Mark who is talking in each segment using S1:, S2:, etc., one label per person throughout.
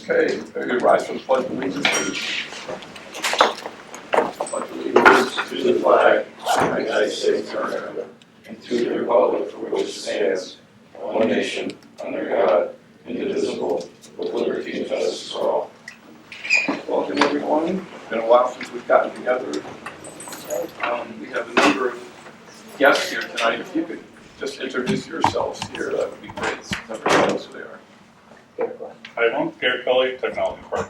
S1: Okay, you rise for the pledge of allegiance, please. Pledge allegiance to the flag of the United States of America and to the republic for which it stands, one nation, under God, indivisible, with liberty and justice for all. Welcome, everyone. It's been a while since we've gotten together. We have a number of guests here tonight. If you could just introduce yourselves here, that would be great. So everyone knows who they are.
S2: Hi, everyone. Garrett Kelly, Technology Park.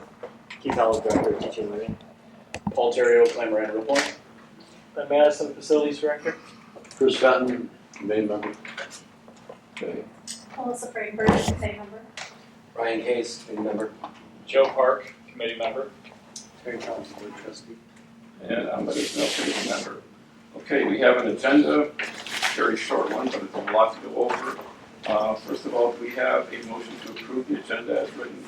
S3: Keith Howell, Director of Teaching and Learning.
S4: Paul Terrio, Plante Moran, Pointe.
S3: Matteson, Facilities Director.
S4: Bruce Fenton, main member.
S1: Okay.
S5: Melissa Fradenburg, same number.
S4: Ryan Case, main member.
S2: Joe Park, committee member.
S4: Terry Thompson, board trustee.
S1: And Ahmed Ismail BoE member. Okay, we have an agenda, very short one, but it's a lot to go over. First of all, we have a motion to approve the agenda as written.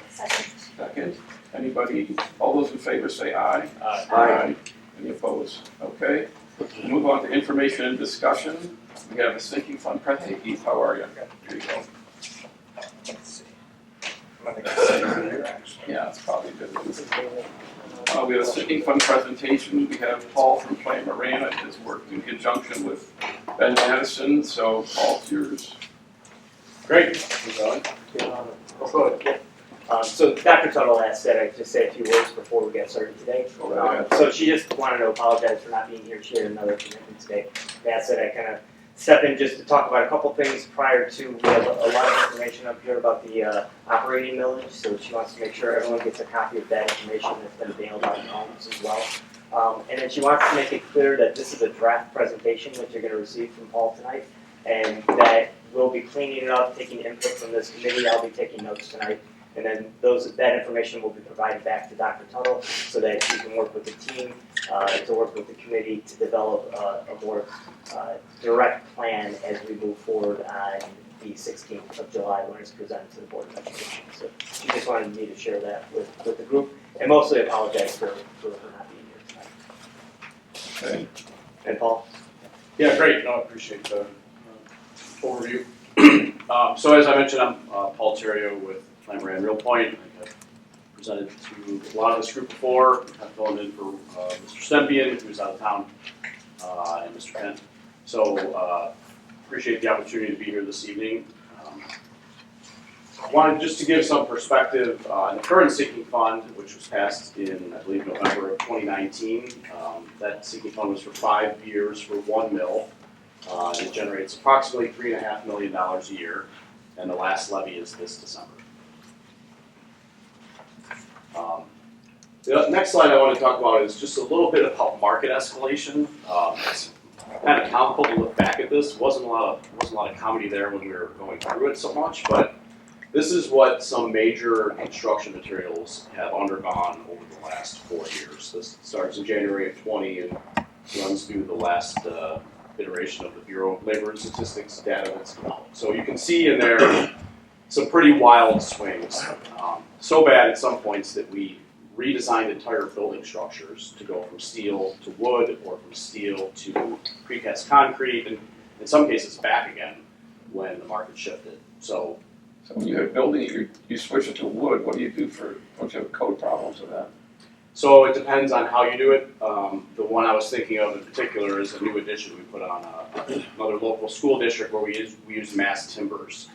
S5: Second.
S1: Second. Anybody, all those in favor say aye.
S4: Aye.
S1: Any opposed? Okay. We'll move on to information and discussion. We have a sinking fund president. Heath, how are you? Here you go. Yeah, it's probably good. We have a sinking fund presentation. We have Paul from Plante Moran that has worked in conjunction with Ben Matteson. So, Paul, it's yours.
S3: Great. So Dr. Tuttle asked that I just say a few words before we get started today.
S1: Go ahead.
S3: So she just wanted to apologize for not being here. She had another commitment today. That said, I kind of step in just to talk about a couple things prior to, we have a lot of information up here about the operating millage, so she wants to make sure everyone gets a copy of that information that's been mailed out in homes as well. And then she wants to make it clear that this is a draft presentation that you're going to receive from Paul tonight, and that we'll be cleaning it up, taking input from this committee. I'll be taking notes tonight. And then that information will be provided back to Dr. Tuttle so that she can work with the team, to work with the committee to develop a more direct plan as we move forward on the 16th of July when it's presented to the Board of Education. So she just wanted me to share that with the group and mostly apologize for her not being here tonight.
S1: Okay.
S3: And Paul?
S4: Yeah, great. No, I appreciate the overview. So as I mentioned, I'm Paul Terrio with Plante Moran Pointe. I've presented to a lot of this group before. I've filling in for Mr. Stempian, who's out of town, and Mr. Kent. So appreciate the opportunity to be here this evening. I wanted just to give some perspective on the current sinking fund, which was passed in, I believe, November of 2019. That sinking fund was for 5 years for 1 mill. It generates approximately $3.5 million a year, and the last levy is this December. The next slide I want to talk about is just a little bit about market escalation. It's kind of comical to look back at this. Wasn't a lot of comedy there when we were going through it so much, but this is what some major construction materials have undergone over the last 4 years. This starts in January of 20 and runs through the last iteration of the Bureau of Labor and Statistics data that's developed. So you can see in there some pretty wild swings. So bad at some points that we redesigned entire building structures to go from steel to wood or from steel to precast concrete, and in some cases back again when the market shifted. So
S1: when you have building, you switch it to wood. What do you do don't you have code problems with that?
S4: So it depends on how you do it. The one I was thinking of in particular is a new addition we put on another local school district where we use mass timbers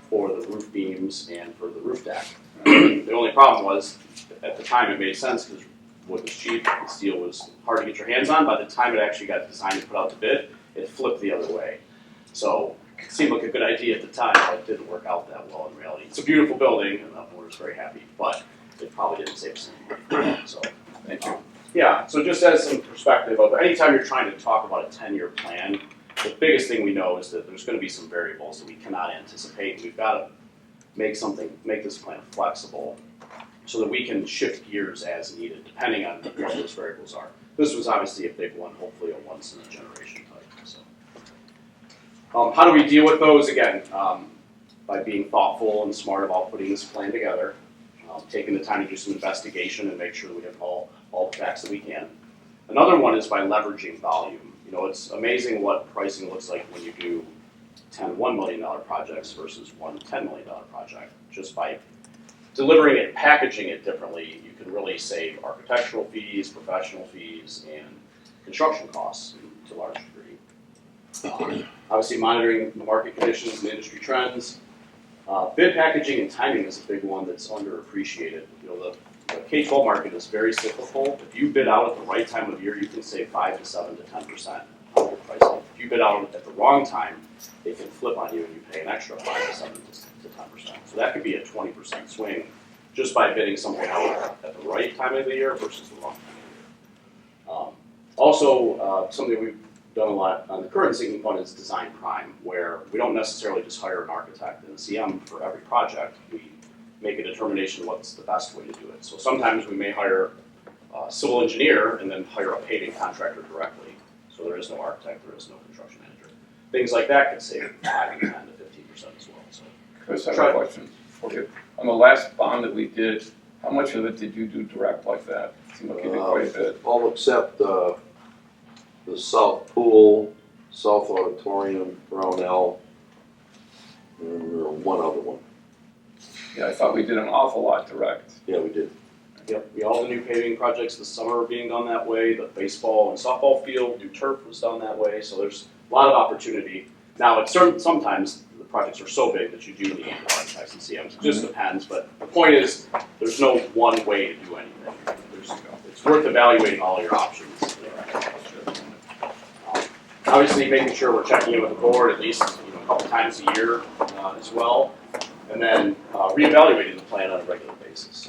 S4: for the roof beams and for the roof deck. The only problem was, at the time it made sense because wood was cheap and steel was hard to get your hands on. By the time it actually got designed and put out to bid, it flipped the other way. So it seemed like a good idea at the time, but it didn't work out that well in reality. It's a beautiful building and the owner's very happy, but it probably didn't save us any money. So
S1: Thank you.
S4: yeah, so just as some perspective of anytime you're trying to talk about a 10-year plan, the biggest thing we know is that there's going to be some variables that we cannot anticipate. We've got to make this plan flexible so that we can shift gears as needed, depending on what those variables are. This was obviously a big one, hopefully a once-in-a-generation type. So, how do we deal with those? Again, by being thoughtful and smart about putting this plan together, taking the time to do some investigation and make sure that we have all the facts that we can. Another one is by leveraging volume. You know, it's amazing what pricing looks like when you do 10 $1 million projects versus one $10 million project. Just by delivering it and packaging it differently, you can really save architectural fees, professional fees, and construction costs to a large degree. Obviously monitoring the market conditions and industry trends. Bid packaging and timing is a big one that's underappreciated. You know, the K-12 market is very cyclical. If you bid out at the right time of year, you can save 5 to 7 to 10% on your pricing. If you bid out at the wrong time, they can flip on you and you pay an extra 5 to 7 to 10%. So that could be a 20% swing just by bidding something out at the right time of the year versus the wrong time of the year. Also, something we've done a lot on the current sinking fund is design prime, where we don't necessarily just hire an architect and a CM for every project. We make a determination what's the best way to do it. So sometimes we may hire a civil engineer and then hire a paving contractor directly. So there is no architect, there is no construction manager. Things like that could save 5 to 10 to 15% as well. So
S1: Chris, I have a question for you. On the last bond that we did, how much of it did you do direct like that? Seemed like you did quite a bit.
S6: All except the south pool, south auditorium, Brownell, and one other one.
S1: Yeah, I thought we did an awful lot direct.
S6: Yeah, we did.
S4: yep, all the new paving projects this summer are being done that way. The baseball and softball field, new turf was done that way. So there's a lot of opportunity. Now, it's sometimes the projects are so big that you do need architects and CMs. It just depends. But the point is, there's no one way to do anything. It's worth evaluating all your options. Obviously, making sure we're checking in with the board at least a couple times a year as well, and then reevaluating the plan on a regular basis.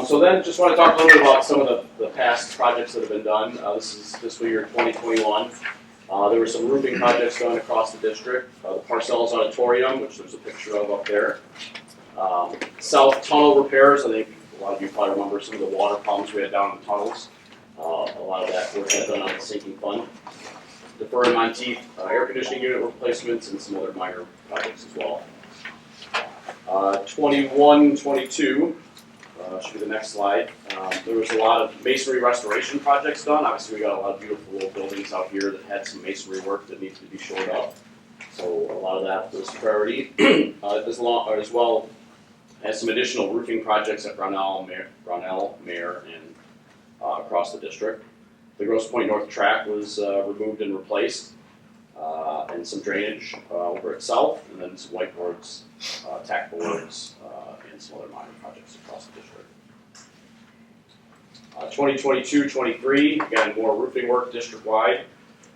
S4: So then, just want to talk a little bit about some of the past projects that have been done. This is fiscal year 2021. There were some roofing projects done across the district. The Parcells Auditorium, which there's a picture of up there. South tunnel repairs. I think a lot of you probably remember some of the water problems we had down in the tunnels. A lot of that work got done on the sinking fund. Defer and Monteith air conditioning unit replacements and some other minor projects as well. 21-22 should be the next slide. There was a lot of masonry restoration projects done. Obviously, we got a lot of beautiful old buildings out here that had some masonry work that needs to be shored up. So a lot of that was priority, as well as some additional roofing projects at Brownell, Mare, and across the district. The Grosse Pointe North track was removed and replaced, and some drainage over at South, and then some whiteboards, tack boards, and some other minor projects across the district. 2022-23, again, more roofing work district-wide.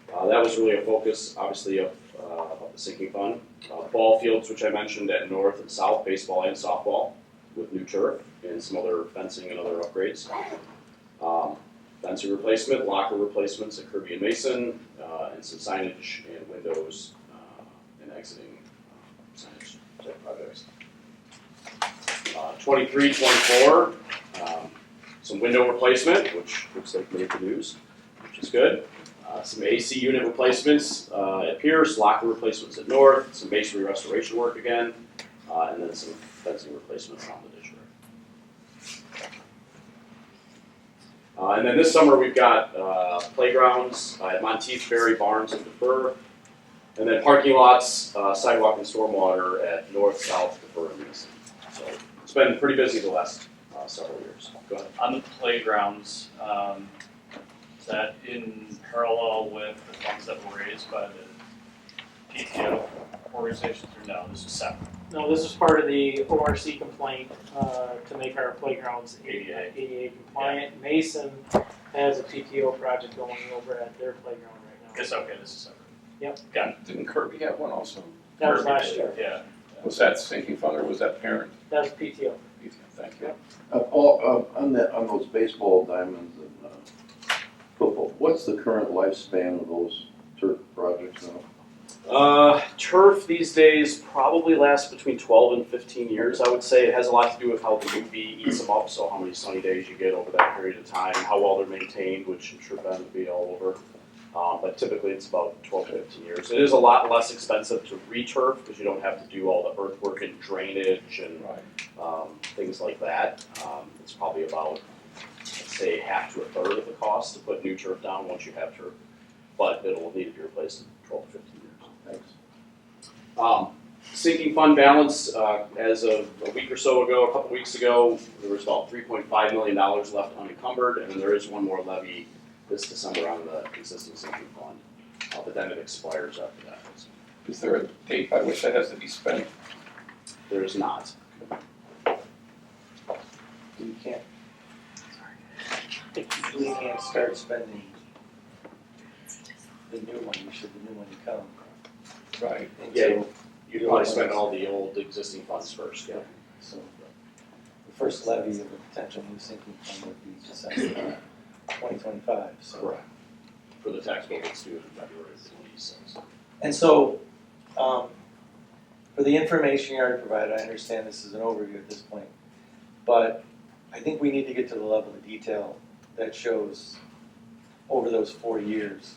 S4: That was really a focus, obviously, of the sinking fund. Ball fields, which I mentioned at North and South, baseball and softball, with new turf and some other fencing and other upgrades. Fencing replacement, locker replacements at Kirby and Mason, and some signage and windows and exiting signage type projects. 23-24, some window replacement, which looks like made the news, which is good. Some AC unit replacements at Pierce, locker replacements at North, some masonry restoration work again, and then some fencing replacements on the district. And then this summer we've got playgrounds at Monteith, Berry, Barnes, and Defer. And then parking lots, sidewalk and stormwater at North, South, Defer, and Mason. So it's been pretty busy the last several years. Go ahead.
S2: On the playgrounds, is that in parallel with the funds that were raised by the PTO organizations, or no, this is separate?
S7: No, this is part of the ORC complaint to make our playgrounds ADA compliant. Mason has a PTO project going over at their playground right now.
S2: It's okay, this is separate.
S7: Yep.
S2: Got it.
S1: Didn't Kirby have one also?
S7: That was last year.
S2: Yeah.
S1: Was that sinking fund or was that parent?
S7: That was PTO.
S1: Thank you.
S6: Paul, on those baseball diamonds and football, what's the current lifespan of those turf projects now?
S4: Turf these days probably lasts between 12 and 15 years, I would say. It has a lot to do with how the UV eats them up, so how many sunny days you get over that period of time, how well they're maintained, which I'm sure Ben would be all over. But typically it's about 12 to 15 years. It is a lot less expensive to re-turf because you don't have to do all the earthwork and drainage and things like that. It's probably about, let's say, half to a third of the cost to put new turf down once you have turf. but it'll need to be replaced in 12 to 15 years.
S6: Thanks.
S4: Sinking fund balance, as of a week or so ago, a couple weeks ago, there was about $3.5 million left unencumbered, and then there is one more levy this December on the existing sinking fund, but then it expires after that.
S1: Is there a date by which that has to be spent?
S4: There is not.
S8: You can't start spending the new money, should the new money come.
S1: Right.
S4: Yeah, you'd probably spend all the old existing funds first, yeah.
S8: So the first levy of a potential new sinking fund would be December 2025, so.
S4: Correct. For the tax bill that's due in February of 26.
S8: And so, for the information you already provided, I understand this is an overview at this point, but I think we need to get to the level of detail that shows over those 4 years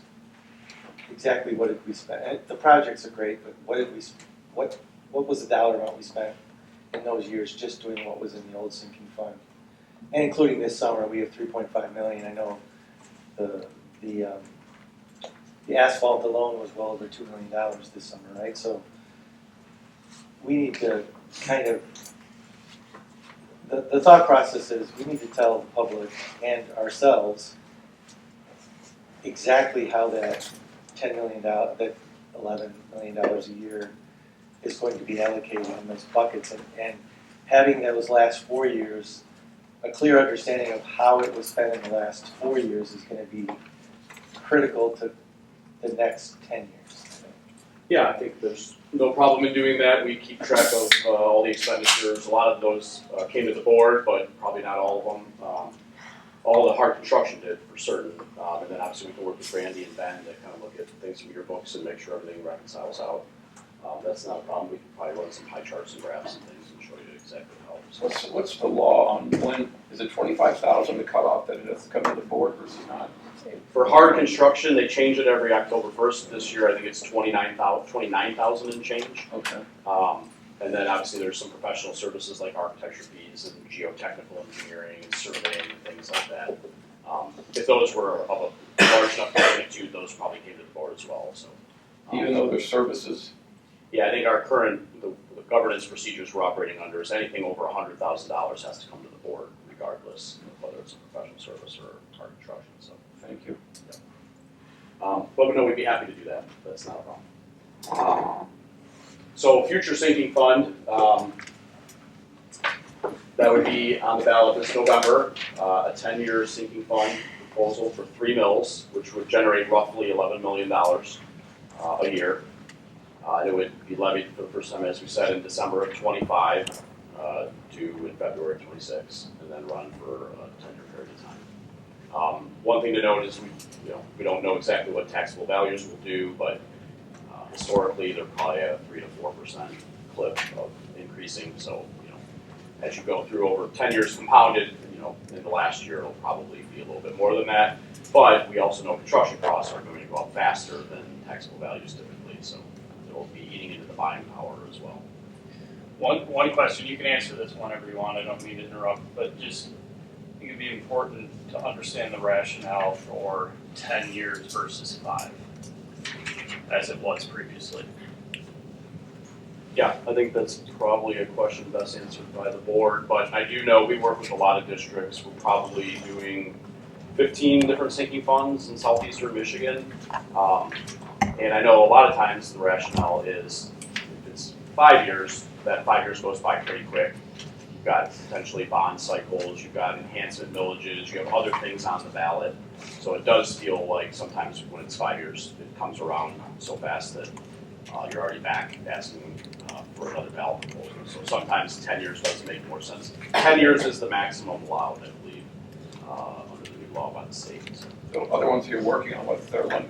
S8: exactly what did we spend. And the projects are great, but what was the dollar amount we spent in those years just doing what was in the old sinking fund? And including this summer, we have 3.5 million. I know the asphalt alone was well over $2 million this summer, right? So we need to kind of, the thought process is we need to tell the public and ourselves exactly how that $10 million, that $11 million a year is going to be allocated in those buckets, and having those last 4 years, a clear understanding of how it was spent in the last 4 years is going to be critical to the next 10 years.
S4: Yeah, I think there's no problem in doing that. We keep track of all the expenditures. A lot of those came to the board, but probably not all of them. All the hard construction did for certain. And then obviously we can work with Randy and Ben to kind of look at things from your books and make sure everything reconciles out. That's not a problem. We can probably run some pie charts and graphs and things and show you exactly how it's.
S1: What's the law on when, is it 25,000 the cutoff that it has to come to the board versus not?
S4: For hard construction, they change it every October 1st. This year, I think it's 29,000 and change.
S1: Okay.
S4: And then obviously there's some professional services like architecture fees and geotechnical engineering and surveying and things like that. If those were of a large enough magnitude, those probably came to the board as well. So,
S1: Even though there's services?
S4: yeah, I think our current the governance procedures we're operating under is anything over $100,000 has to come to the board, regardless of whether it's a professional service or hard construction. So.
S1: Thank you.
S4: But no, we'd be happy to do that. That's not a problem. So future sinking fund, that would be on the ballot this November, a 10-year sinking fund proposal for 3 mills, which would generate roughly $11 million a year. It would be levied for the first time, as we said, in December of 25 to in February of 26, and then run for a 10-year period of time. One thing to note is we don't know exactly what taxable values will do, but historically they're probably a 3 to 4% clip of increasing. So as you go through over 10 years compounded, in the last year it'll probably be a little bit more than that. But we also know construction costs are going to go up faster than taxable values typically, so it'll be eating into the buying power as well.
S2: One question, you can answer this whenever you want, I don't mean to interrupt, but just I think it'd be important to understand the rationale for 10 years versus 5, as it was previously.
S4: Yeah, I think that's probably a question best answered by the board, but I do know we work with a lot of districts. We're probably doing 15 different sinking funds in southeastern Michigan. And I know a lot of times the rationale is if it's 5 years, that 5 years goes by pretty quick. You've got potentially bond cycles, you've got enhancement villages, you have other things on the ballot. So it does feel like sometimes when it's 5 years, it comes around so fast that you're already back asking for another ballot proposal. So sometimes 10 years does make more sense. 10 years is the maximum allowed, I believe, under the new law by the state. So.
S1: The other ones you're working on, what's their length?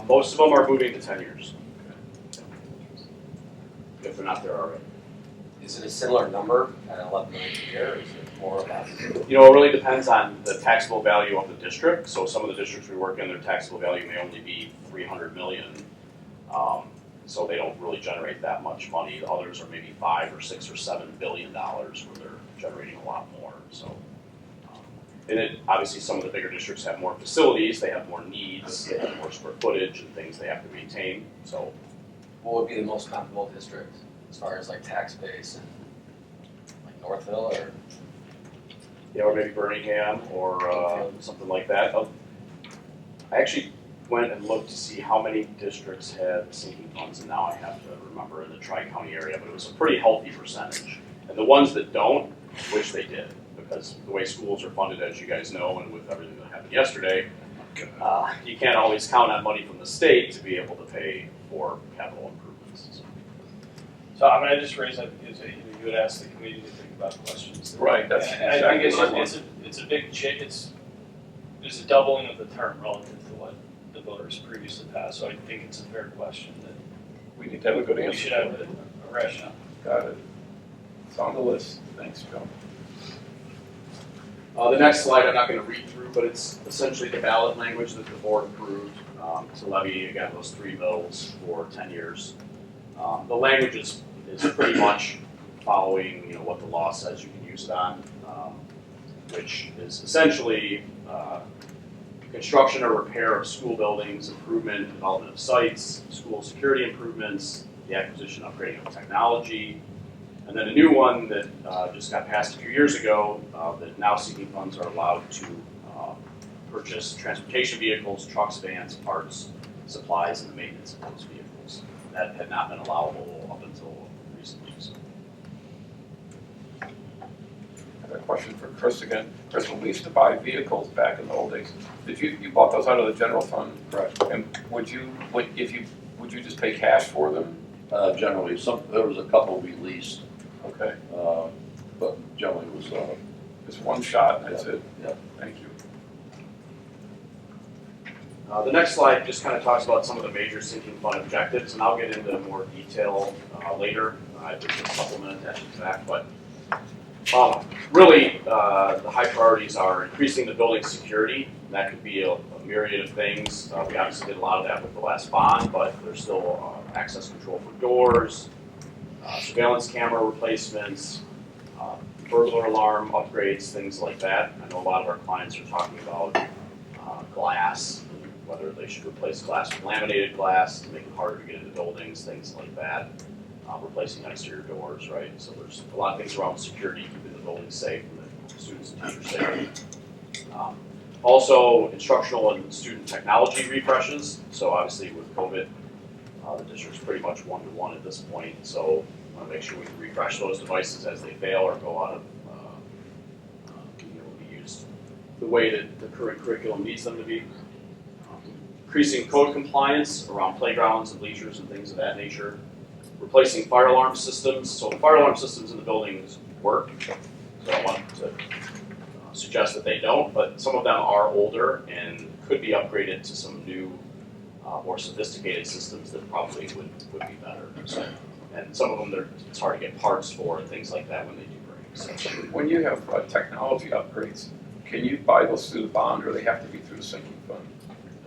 S4: Most of them are moving to 10 years. If they're not there already.
S9: Is it a similar number at 11 million a year, or is it more or less?
S4: It really depends on the taxable value of the district. So some of the districts we work in, their taxable value may only be 300 million. So they don't really generate that much money. The others are maybe $5 or $6 or $7 billion where they're generating a lot more. So And it, obviously, some of the bigger districts have more facilities, they have more needs, they have more square footage and things they have to maintain. So,
S9: What would be the most comparable district as far as like tax base and like Northville or?
S4: yeah, or maybe Birmingham or something like that. I actually went and looked to see how many districts had sinking funds, and now I have to remember in the Tri-County area, but it was a pretty healthy percentage. And the ones that don't, wish they did, because the way schools are funded, as you guys know, and with everything that happened yesterday, you can't always count on money from the state to be able to pay for capital improvements.
S2: So I'm gonna just raise that because you would ask the committee to think about questions.
S1: Right, that's
S2: And I think
S1: exactly
S2: it's a big it's a doubling of the term relative to what the voters previously passed, so I think it's a fair question that
S1: we need to have a good
S2: we
S1: answer.
S2: should have a rationale.
S1: Got it. It's on the list. Thanks, Joe.
S4: The next slide I'm not going to read through, but it's essentially the ballot language that the board approved to levy, again, those 3 mills for 10 years. The language is pretty much following, what the law says you can use it on, which is essentially construction or repair of school buildings, improvement, development of sites, school security improvements, the acquisition, upgrading of technology, and then a new one that just got passed a few years ago that now seeking funds are allowed to purchase transportation vehicles, trucks, vans, parts, supplies, and the maintenance of those vehicles. That had not been allowable up until recently. So.
S1: I have a question for Chris again. Chris, when we used to buy vehicles back in the old days, did you bought those out of the general fund?
S6: Correct.
S1: And would you just pay cash for them?
S6: Generally, there was a couple we leased,
S1: Okay,
S6: but generally it was,
S1: just one shot and that's it?
S6: yeah.
S1: Thank you.
S4: The next slide just kind of talks about some of the major sinking fund objectives, and I'll get into more detail later. I think the supplement attached to that, but really the high priorities are increasing the building security. That could be a myriad of things. We obviously did a lot of that with the last bond, but there's still access control for doors, surveillance camera replacements, burglar alarm upgrades, things like that. I know a lot of our clients are talking about glass, whether they should replace glass with laminated glass to make it harder to get into buildings, things like that. Replacing exterior doors, right? So there's a lot of things around security, keeping the buildings safe and the students and teachers safe. Also, instructional and student technology refreshes. So obviously with COVID, the district's pretty much one-to-one at this point. So we want to make sure we can refresh those devices as they fail or go out of being able to be used the way that the current curriculum needs them to be. Increasing code compliance around playgrounds and leisures and things of that nature. Replacing fire alarm systems. So the fire alarm systems in the buildings work. So I want to suggest that they don't, but some of them are older and could be upgraded to some new, more sophisticated systems that probably would be better. So, and some of them, it's hard to get parts for and things like that when they do break. So,
S1: When you have technology upgrades, can you buy those through the bond or they have to be through the sinking fund?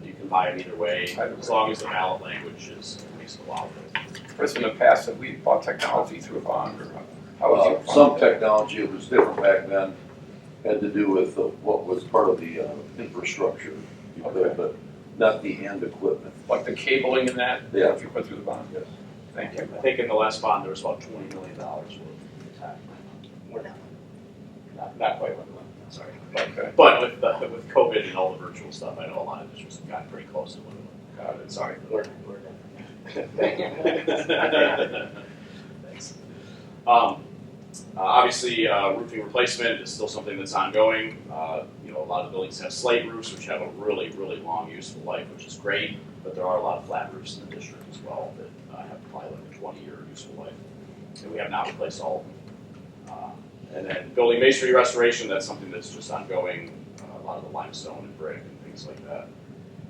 S4: you can buy them either way, as long as the ballot language is at least allowable.
S1: Chris, in the past, have we bought technology through a bond or how would you fund
S6: Some
S1: that?
S6: technology, it was different back then, had to do with what was part of the infrastructure, you could,
S1: Okay.
S6: but not the end equipment.
S1: Like the cabling and that?
S6: Yeah.
S1: If you put through the bond?
S6: Yes.
S1: Thank you.
S4: I think in the last bond there was about $20 million worth of attack. Not quite what it was, sorry.
S1: Okay.
S4: But with COVID and all the virtual stuff, I know a lot of districts have gotten pretty close to what it was.
S1: Got it.
S4: Sorry.
S3: We're
S4: Thank you. Thanks. Obviously, roofing replacement is still something that's ongoing. A lot of buildings have slate roofs, which have a really, really long useful life, which is great. But there are a lot of flat roofs in the district as well that have probably like a 20-year useful life. And we have not replaced all of them. And then building masonry restoration, that's something that's just ongoing. A lot of the limestone and brick and things like that.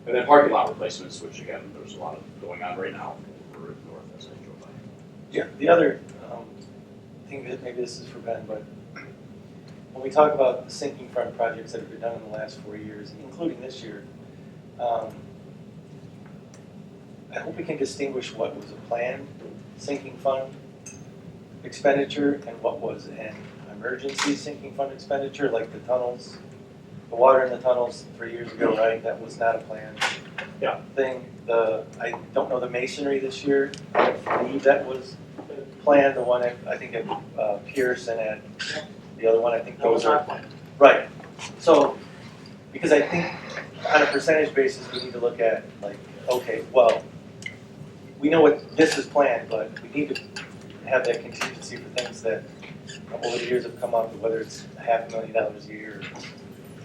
S4: And then parking lot replacements, which again, there's a lot of going on right now over north as I drove by.
S8: Yeah, the other thing that maybe this is for Ben, but when we talk about the sinking fund projects that have been done in the last 4 years, including this year, I hope we can distinguish what was a planned sinking fund expenditure and what was an emergency sinking fund expenditure, like the tunnels the water in the tunnels 3 years ago, right? That was not a planned
S4: Yeah.
S8: thing. I don't know the masonry this year. I believe that was planned. The one I think at Pierce and at the other one, I think
S7: That was
S8: those are
S7: not planned.
S8: right. So, because I think on a percentage basis, we need to look at like, okay, well, we know what this is planned, but we need to have that contingency for things that over the years have come up, whether it's $500,000 a year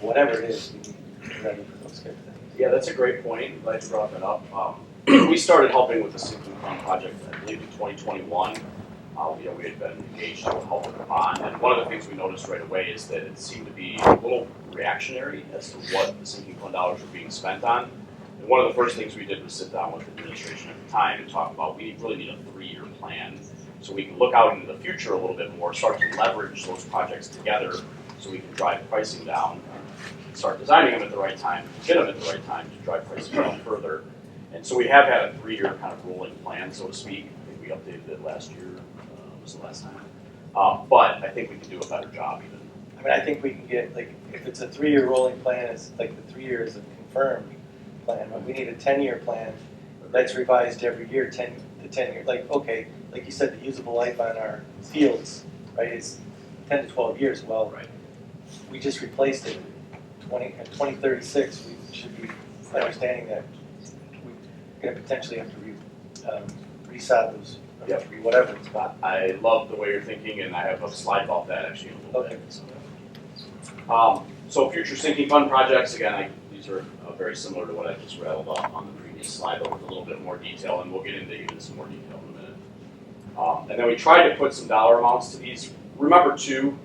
S8: or whatever it is, we need to be ready for those kind of things.
S4: Yeah, that's a great point. I'm glad you brought that up. We started helping with the sinking fund project, I believe, in 2021. We had been engaged to help with the bond, and one of the things we noticed right away is that it seemed to be a little reactionary as to what the sinking fund dollars were being spent on. And one of the first things we did was sit down with the administration at the time and talk about we really need a 3-year plan so we can look out into the future a little bit more, start to leverage those projects together so we can drive pricing down, start designing them at the right time, get them at the right time to drive pricing down further. And so we have had a 3-year kind of rolling plan, so to speak. I think we updated it last year, was the last time. But I think we can do a better job even.
S8: I mean, I think we can get, like, if it's a 3-year rolling plan, it's like the 3 years of confirmed plan, but we need a 10-year plan that's revised every year, 10 years. Like, okay, like you said, the usable life on our fields, right, is 10 to 12 years. Well,
S4: Right.
S8: we just replaced it. In 2036, we should be understanding that we're going to potentially have to resod those,
S4: Yep.
S8: whatever.
S4: I love the way you're thinking, and I have a slide about that actually in a little
S8: Okay.
S4: bit. So future sinking fund projects, again, these are very similar to what I just read about on the previous slide, but with a little bit more detail, and we'll get into even some more detail in a minute. And then we tried to put some dollar amounts to these. Remember too,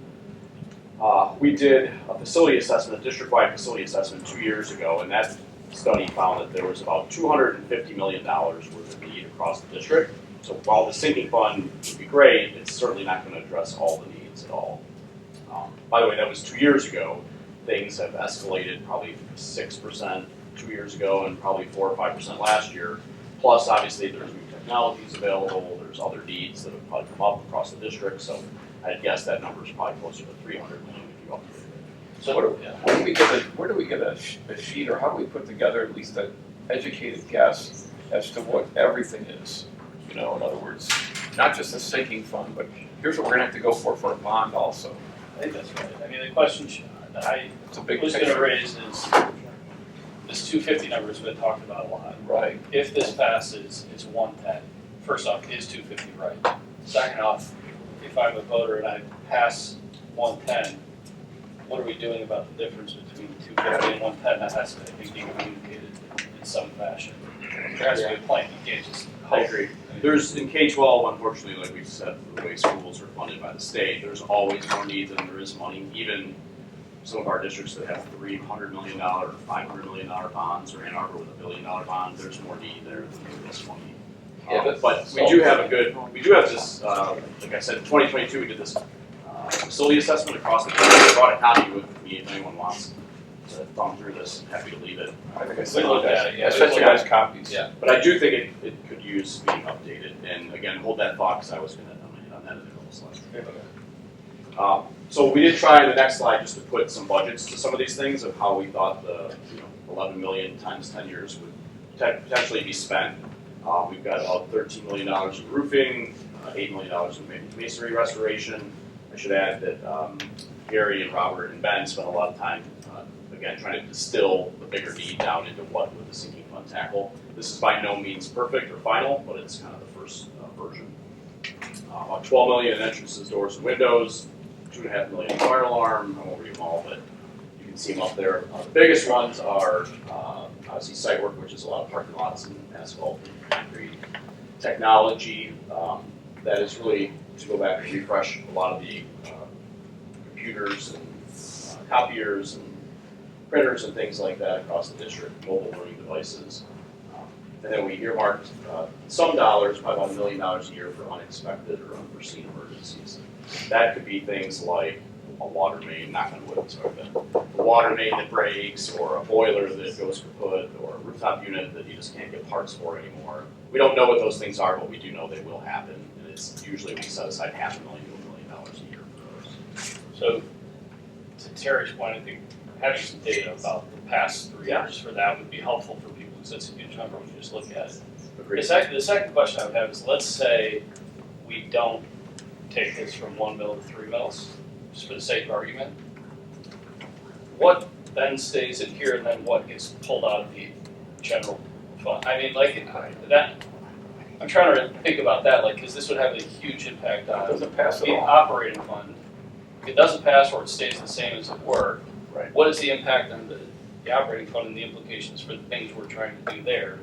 S4: we did a facility assessment, a district-wide facility assessment 2 years ago, and that study found that there was about $250 million worth of need across the district. So while the sinking fund would be great, it's certainly not going to address all the needs at all. By the way, that was 2 years ago. Things have escalated probably 6% 2 years ago and probably 4 or 5% last year. Plus, obviously, there's new technologies available. There's other needs that have probably come up across the district. So I'd guess that number is probably closer to 300 million if you update it.
S1: So where do we get a sheet, or how do we put together at least an educated guess as to what everything is? You know, in other words, not just a sinking fund, but here's what we're gonna have to go for a bond also.
S2: I think that's right. I mean, the question that I
S1: It's a big
S2: was gonna
S1: picture.
S2: raise is, this 250 number's been talked about a lot.
S1: Right.
S2: If this passes, it's 110. First off, is 250 right? Second off, if I'm a voter and I pass 110, what are we doing about the difference between 250 and 110? That has to, I think, be communicated in some fashion. There has to be a plan. You can't just
S4: I agree. There's, in K-12, unfortunately, like we've said, the way schools are funded by the state, there's always more need than there is money. Even some of our districts that have $300 million or $500 million bonds, or Ann Arbor with $1 billion bond, there's more need there than there is money.
S1: Yeah,
S4: But we do have this, like I said, in 2022, we did this facility assessment across the board. I brought a copy with me if anyone wants to thumb through this. I'm happy to leave it.
S1: I think I
S2: We
S1: sent
S2: looked
S1: you
S2: at it, yeah.
S1: guys, I sent you guys copies.
S2: Yeah.
S4: But I do think it could use being updated. And again, hold that thought, because I was going to hit on that in a couple slides. So we did try in the next slide just to put some budgets to some of these things of how we thought the 11 million times 10 years would potentially be spent. We've got about $13 million in roofing, $8 million in masonry restoration. I should add that Gary and Robert and Ben spent a lot of time, again, trying to distill the bigger need down into what would the sinking fund tackle. This is by no means perfect or final, but it's kind of the first version. About $12 million in entrances, doors, and windows, $2.5 million in fire alarm. I won't read them all, but you can see them up there. The biggest ones are obviously site work, which is a lot of parking lots and asphalt and concrete. Technology, that is really to go back and refresh a lot of the computers and copiers and printers and things like that across the district, mobile learning devices. And then we earmarked some dollars, probably about $1 million a year, for unexpected or unforeseen emergencies. That could be things like a water main, knock on wood, sorry, a water main that breaks, or a boiler that goes kaput, or a rooftop unit that you just can't get parts for anymore. We don't know what those things are, but we do know they will happen. And it's usually we set aside $500,000 to $1 million a year for those.
S2: So, to Terry's point, I think having some data about the past 3 years for that would be helpful for people, because that's a huge number when you just look at it.
S4: Agreed.
S2: The second question I would have is, let's say we don't take this from 1 mil to 3 mils, just for the sake of argument. What then stays in here, and then what gets pulled out of the general fund? I mean, like, that, I'm trying to think about that, like, because this would have a huge impact on
S1: Doesn't pass at
S2: the
S1: all.
S2: operating fund. If it doesn't pass or it stays the same as it were,
S4: Right.
S2: what is the impact on the operating fund and the implications for the things we're trying to do there?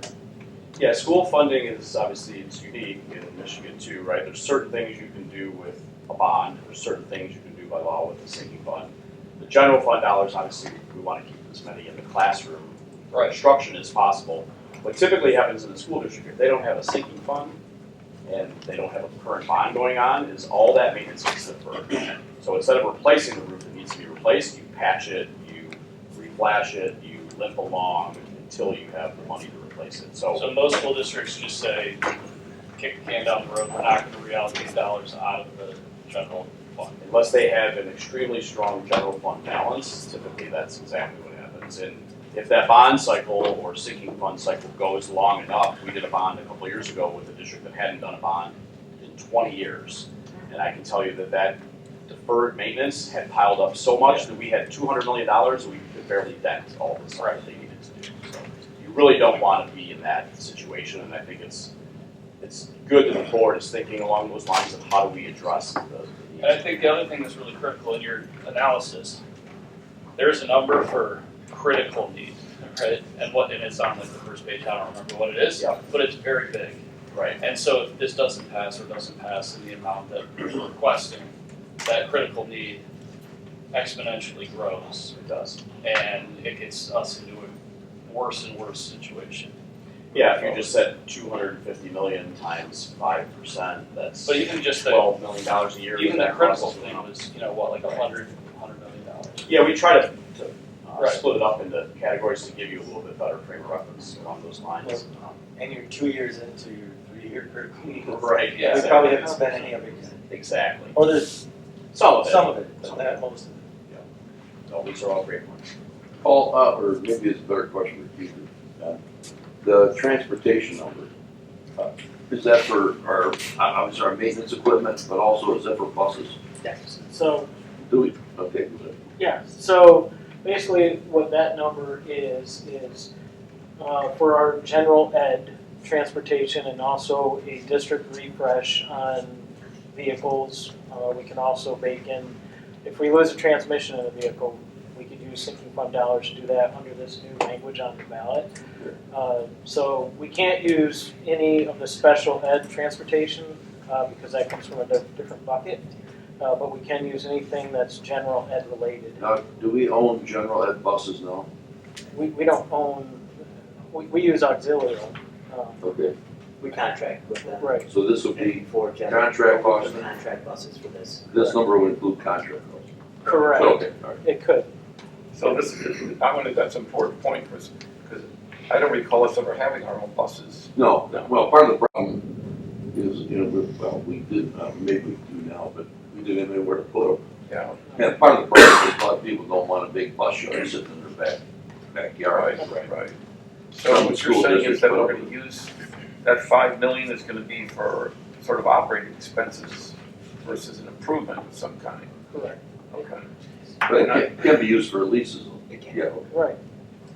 S4: Yeah, school funding is obviously, it's unique in Michigan too, right? There's certain things you can do with a bond, there's certain things you can do by law with a sinking fund. The general fund dollars, obviously, we want to keep as many in the classroom instruction as possible. What typically happens in the school district, if they don't have a sinking fund and they don't have a current bond going on, is all that maintenance gets deferred. So instead of replacing the roof that needs to be replaced, you patch it, you reflash it, you limp along until you have the money to replace it.
S2: So most school districts just say, kick the can down the road, we're not going to reallocate dollars out of the general fund.
S4: Unless they have an extremely strong general fund balance, typically that's exactly what happens. And if that bond cycle or sinking fund cycle goes long enough, we did a bond a couple of years ago with a district that hadn't done a bond in 20 years. And I can tell you that that deferred maintenance had piled up so much that we had $200 million and we could barely dent all the stuff that they needed to do. So you really don't want to be in that situation, and I think it's good that the board is thinking along those lines of how do we address the
S2: And I think the other thing that's really critical in your analysis, there's a number for critical need, right? And it's on like the first page, I don't remember what it is,
S4: Yeah.
S2: but it's very big.
S4: Right.
S2: And so if this doesn't pass or doesn't pass in the amount that we're requesting, that critical need exponentially grows.
S4: It does.
S2: And it gets us into a worse and worse situation.
S4: Yeah, if you just said 250 million times 5%, that's
S2: But even just
S4: $12 million a year.
S2: even the
S4: that
S2: critical
S4: costs.
S2: thing was, what, like $100 million.
S4: Yeah, we try to
S2: Right.
S4: split it up into categories to give you a little bit better frame of reference along those lines.
S8: And you're 2 years into your 3-year critical needs.
S4: Right, yeah.
S8: We probably haven't spent any of it yet.
S4: Exactly.
S8: Or there's
S4: Some of it.
S8: some of it, but not most of it.
S4: No, these are all great points.
S6: Paul, or maybe it's a better question for Peter. The transportation number, is that for obviously our maintenance equipment, but also is that for buses?
S7: Yes. So,
S6: Do we? Okay, good.
S7: yeah, so basically what that number is for our general ed transportation and also a district refresh on vehicles. We can also bake in, if we lose a transmission in a vehicle, we could use sinking fund dollars to do that under this new language on the ballot. So we can't use any of the special ed transportation because that comes from a different bucket. But we can use anything that's general ed related.
S6: Now, do we own general ed buses now?
S7: We don't own, we use auxiliary.
S6: Okay,
S3: We contract with them.
S7: Right.
S6: so this would be,
S3: For general.
S6: Contract buses.
S3: Contract buses for this.
S6: this number would include contract buses?
S7: Correct.
S6: Okay, all right.
S7: It could.
S1: So that's an important point, because I don't recall us ever having our own buses.
S6: No, well, part of the problem is, we did, maybe we do now, but we didn't have anywhere to put them.
S1: Yeah.
S6: And part of the problem is a lot of people don't want a big bus shelter sitting in their backyard.
S1: Right. So what you're
S6: School
S1: saying is
S6: districts
S1: that
S6: put
S1: we're
S6: up
S1: gonna use, that 5 million is gonna be for sort of operating expenses versus an improvement of some kind.
S7: Correct.
S1: Okay.
S6: But it can be used for leases.
S3: It can.
S6: Yeah.
S7: Right.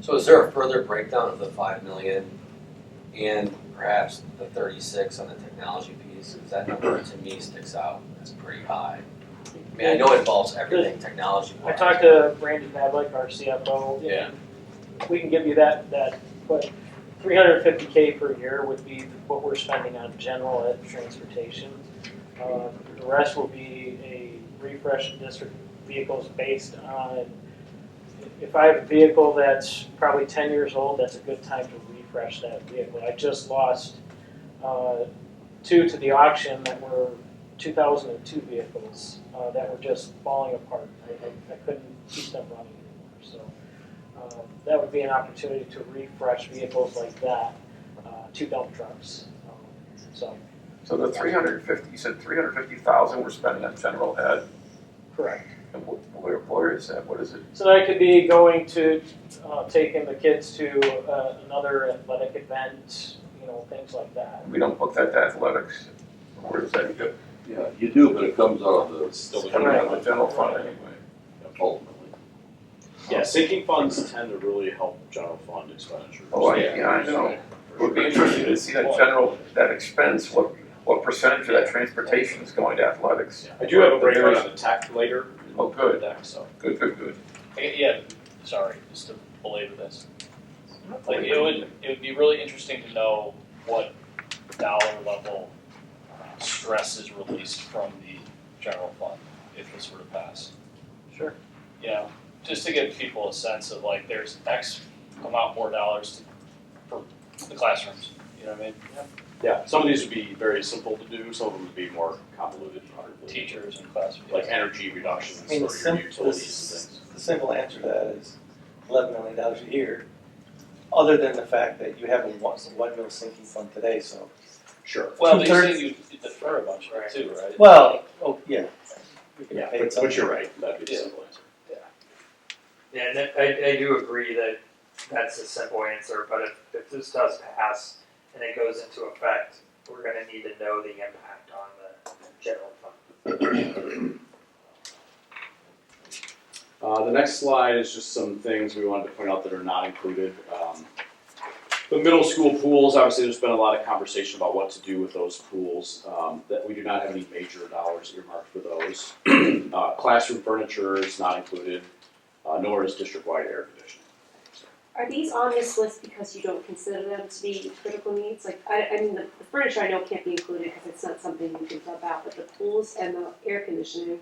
S9: So is there a further breakdown of the 5 million and perhaps the 36 on the technology piece? Because that number to me sticks out as pretty high. I mean, I know it involves everything technology
S7: I
S9: wise.
S7: talked to Brandon Madlick, our CFO.
S9: Yeah.
S7: We can give you that, but $350K per year would be what we're spending on general ed transportation. The rest will be a refresh of district vehicles based on, if I have a vehicle that's probably 10 years old, that's a good time to refresh that vehicle. I just lost 2 to the auction that were 2002 vehicles that were just falling apart. I couldn't keep them running anymore. So that would be an opportunity to refresh vehicles like that to dump trucks.
S1: So the 350, you said 350,000 we're spending on general ed,
S7: Correct.
S6: And where is that? What is it?
S7: So that could be going to, taking the kids to another athletic event, things like that.
S6: We don't book that to athletics. Where does that go?
S1: Yeah, you do, but it comes out of the.
S4: Still the
S6: Coming out of the general fund anyway.
S1: Ultimately.
S4: Yeah, sinking funds tend to really help general fund expenditures.
S6: Oh, yeah, I know. It would be interesting to see that expense, what percentage of that transportation is going to athletics.
S4: I do have a breakdown on the tech later.
S6: Oh, good.
S4: Deck, so.
S6: Good.
S2: Yeah, sorry, just to belabor this. Like, it would be really interesting to know what dollar level stress is released from the general fund if this were to pass.
S7: Sure.
S2: Just to give people a sense of like, there's X amount more dollars for the classrooms, you know what I mean?
S4: Yeah, some of these would be very simple to do, some of them would be more convoluted.
S2: Teachers and classrooms.
S4: Like energy reductions
S8: I mean,
S4: for your utilities and things.
S8: the simple answer to that is $11 million a year, other than the fact that you have a 1 mil sinking fund today, so.
S4: Sure.
S2: Well, you
S8: Two-thirds-
S2: said you defer a bunch of it too, right?
S8: Well, yeah. We can
S4: Yeah,
S8: pay
S4: but
S8: something.
S4: you're right, that'd be the
S2: Yeah.
S4: simple answer.
S10: Yeah, and I do agree that that's a simple answer, but if this does pass and it goes into effect, we're gonna need to know the impact on the general fund.
S4: The next slide is just some things we wanted to point out that are not included. The middle school pools, obviously there's been a lot of conversation about what to do with those pools, that we do not have any major dollars earmarked for those. Classroom furniture is not included, nor is district-wide air conditioning.
S5: Are these on this list because you don't consider them to be critical needs? Like, I mean, the furniture I know can't be included because it's not something you can sub out, but the pools and the air conditioning,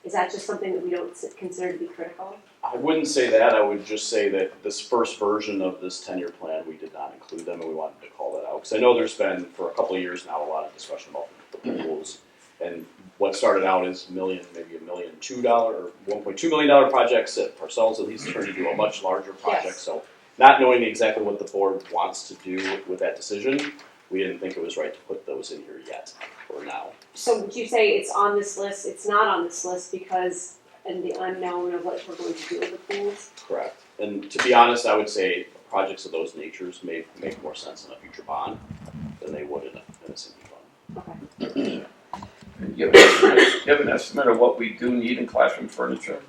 S5: is that just something that we don't consider to be critical?
S4: I wouldn't say that, I would just say that this first version of this 10-year plan, we did not include them, and we wanted to call that out. Because I know there's been, for a couple of years now, a lot of discussion about the pools. And what started out as maybe $1.2 million or $1.2 million projects that ourselves at least turned into a much larger project.
S5: Yes.
S4: So not knowing exactly what the board wants to do with that decision, we didn't think it was right to put those in here yet, or now.
S5: So would you say it's on this list, it's not on this list because in the unknown of what we're going to do with the pools?
S4: Correct. And to be honest, I would say projects of those natures may make more sense in a future bond than they would in a sinking fund.
S5: Okay.
S6: You have an estimate of what we do need in classroom furniture?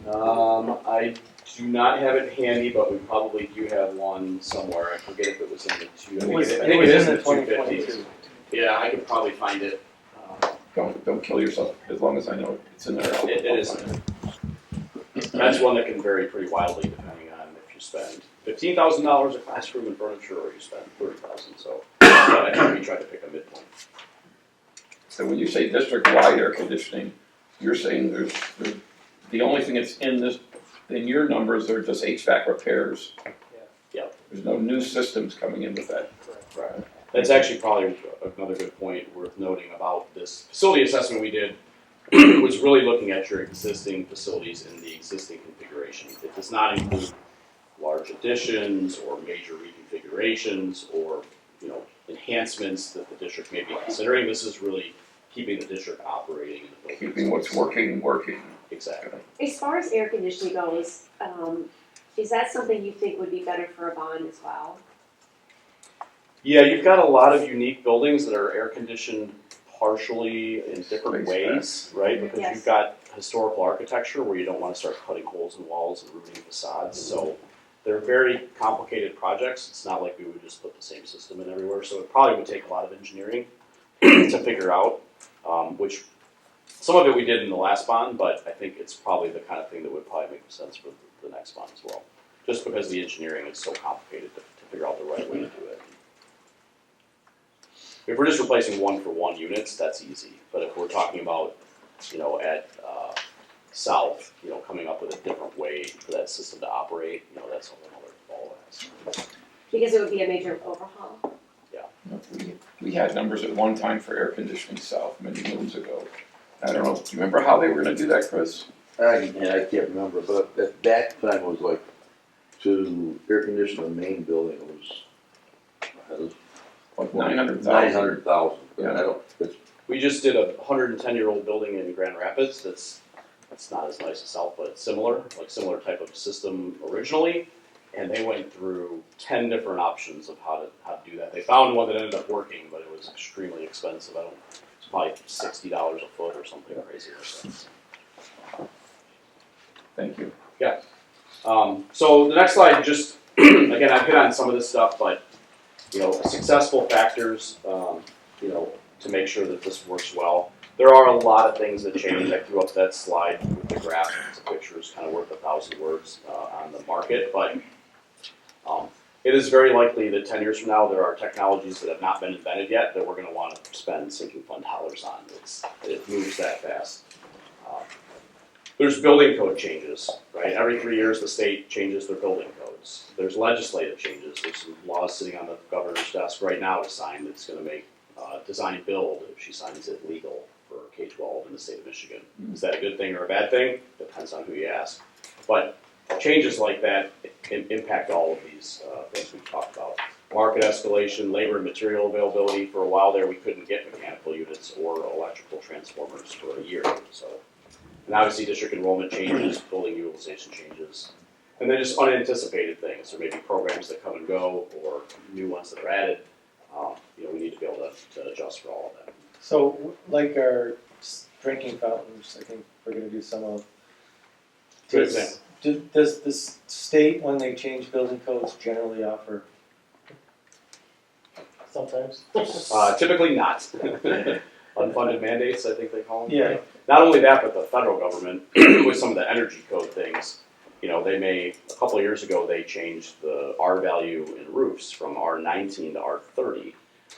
S4: I do not have it handy, but we probably do have one somewhere. I forget if it was in the two.
S8: It was
S4: I think it is in the
S8: 2022.
S4: 250s. Yeah, I could probably find it.
S6: Don't kill yourself, as long as I know it's in there.
S4: It is in there. That's one that can vary pretty wildly depending on if you spend $15,000 a classroom and furniture or you spend $30,000. So I think we tried to pick a midpoint.
S6: So when you say district-wide air conditioning, you're saying there's the only thing that's in your numbers are just HVAC repairs.
S4: Yeah.
S6: There's no new systems coming in with that.
S4: Right. That's actually probably another good point worth noting about this facility assessment we did was really looking at your existing facilities in the existing configuration. It does not include large additions or major reconfigurations or enhancements that the district may be considering. This is really keeping the district operating in the building.
S6: Keeping what's working.
S4: Exactly.
S5: As far as air conditioning goes, is that something you think would be better for a bond as well?
S4: Yeah, you've got a lot of unique buildings that are air conditioned partially in different ways, right? Because
S5: Yes.
S4: you've got historical architecture where you don't want to start cutting holes in walls and ruining facades. So they're very complicated projects. It's not like we would just put the same system in everywhere. So it probably would take a lot of engineering to figure out, which some of it we did in the last bond, but I think it's probably the kind of thing that would probably make sense for the next bond as well. Just because the engineering is so complicated to figure out the right way to do it. If we're just replacing one-for-one units, that's easy. But if we're talking about, at South, coming up with a different way for that system to operate, that's a whole other ball ass.
S5: Because it would be a major overhaul?
S6: We had numbers at one time for air conditioning south many moons ago. I don't know, do you remember how they were gonna do that, Chris?
S1: I can't remember, but at that time it was like, to air condition the main building was
S6: Like 900,000.
S1: 900,000.
S6: Yeah.
S1: I don't, it's,
S4: We just did a 110-year-old building in Grand Rapids that's it's not as nice as South, but it's similar, like similar type of system originally. And they went through 10 different options of how to do that. They found one that ended up working, but it was extremely expensive. It's probably $60 a foot or something crazy like that.
S1: Thank you.
S4: So the next slide, just again, I've hit on some of this stuff, but successful factors, to make sure that this works well. There are a lot of things that change. I threw up that slide with the graph. It's a picture is kind of worth 1,000 words on the market, but it is very likely that 10 years from now there are technologies that have not been invented yet that we're going to want to spend sinking fund dollars on. It moves that fast. There's building code changes, right? Every 3 years the state changes their building codes. There's legislative changes. There's some laws sitting on the governor's desk right now to sign that's going to make design build, if she signs it, legal for K-12 in the state of Michigan. Is that a good thing or a bad thing? Depends on who you ask. But changes like that impact all of these things we've talked about. Market escalation, labor and material availability. For a while there, we couldn't get mechanical units or electrical transformers for a year. And obviously district enrollment changes, building utilization changes, and then just unanticipated things, or maybe programs that come and go, or new ones that are added. We need to be able to adjust for all of that.
S8: So, like our drinking fountains, I think we're going to do some of.
S4: Good example.
S8: Does the state, when they change building codes, generally offer? Sometimes.
S4: Typically not. Unfunded mandates, I think they call them.
S8: Yeah.
S4: Right? Not only that, but the federal government, with some of the energy code things, a couple of years ago, they changed the R value in roofs from R19 to R30,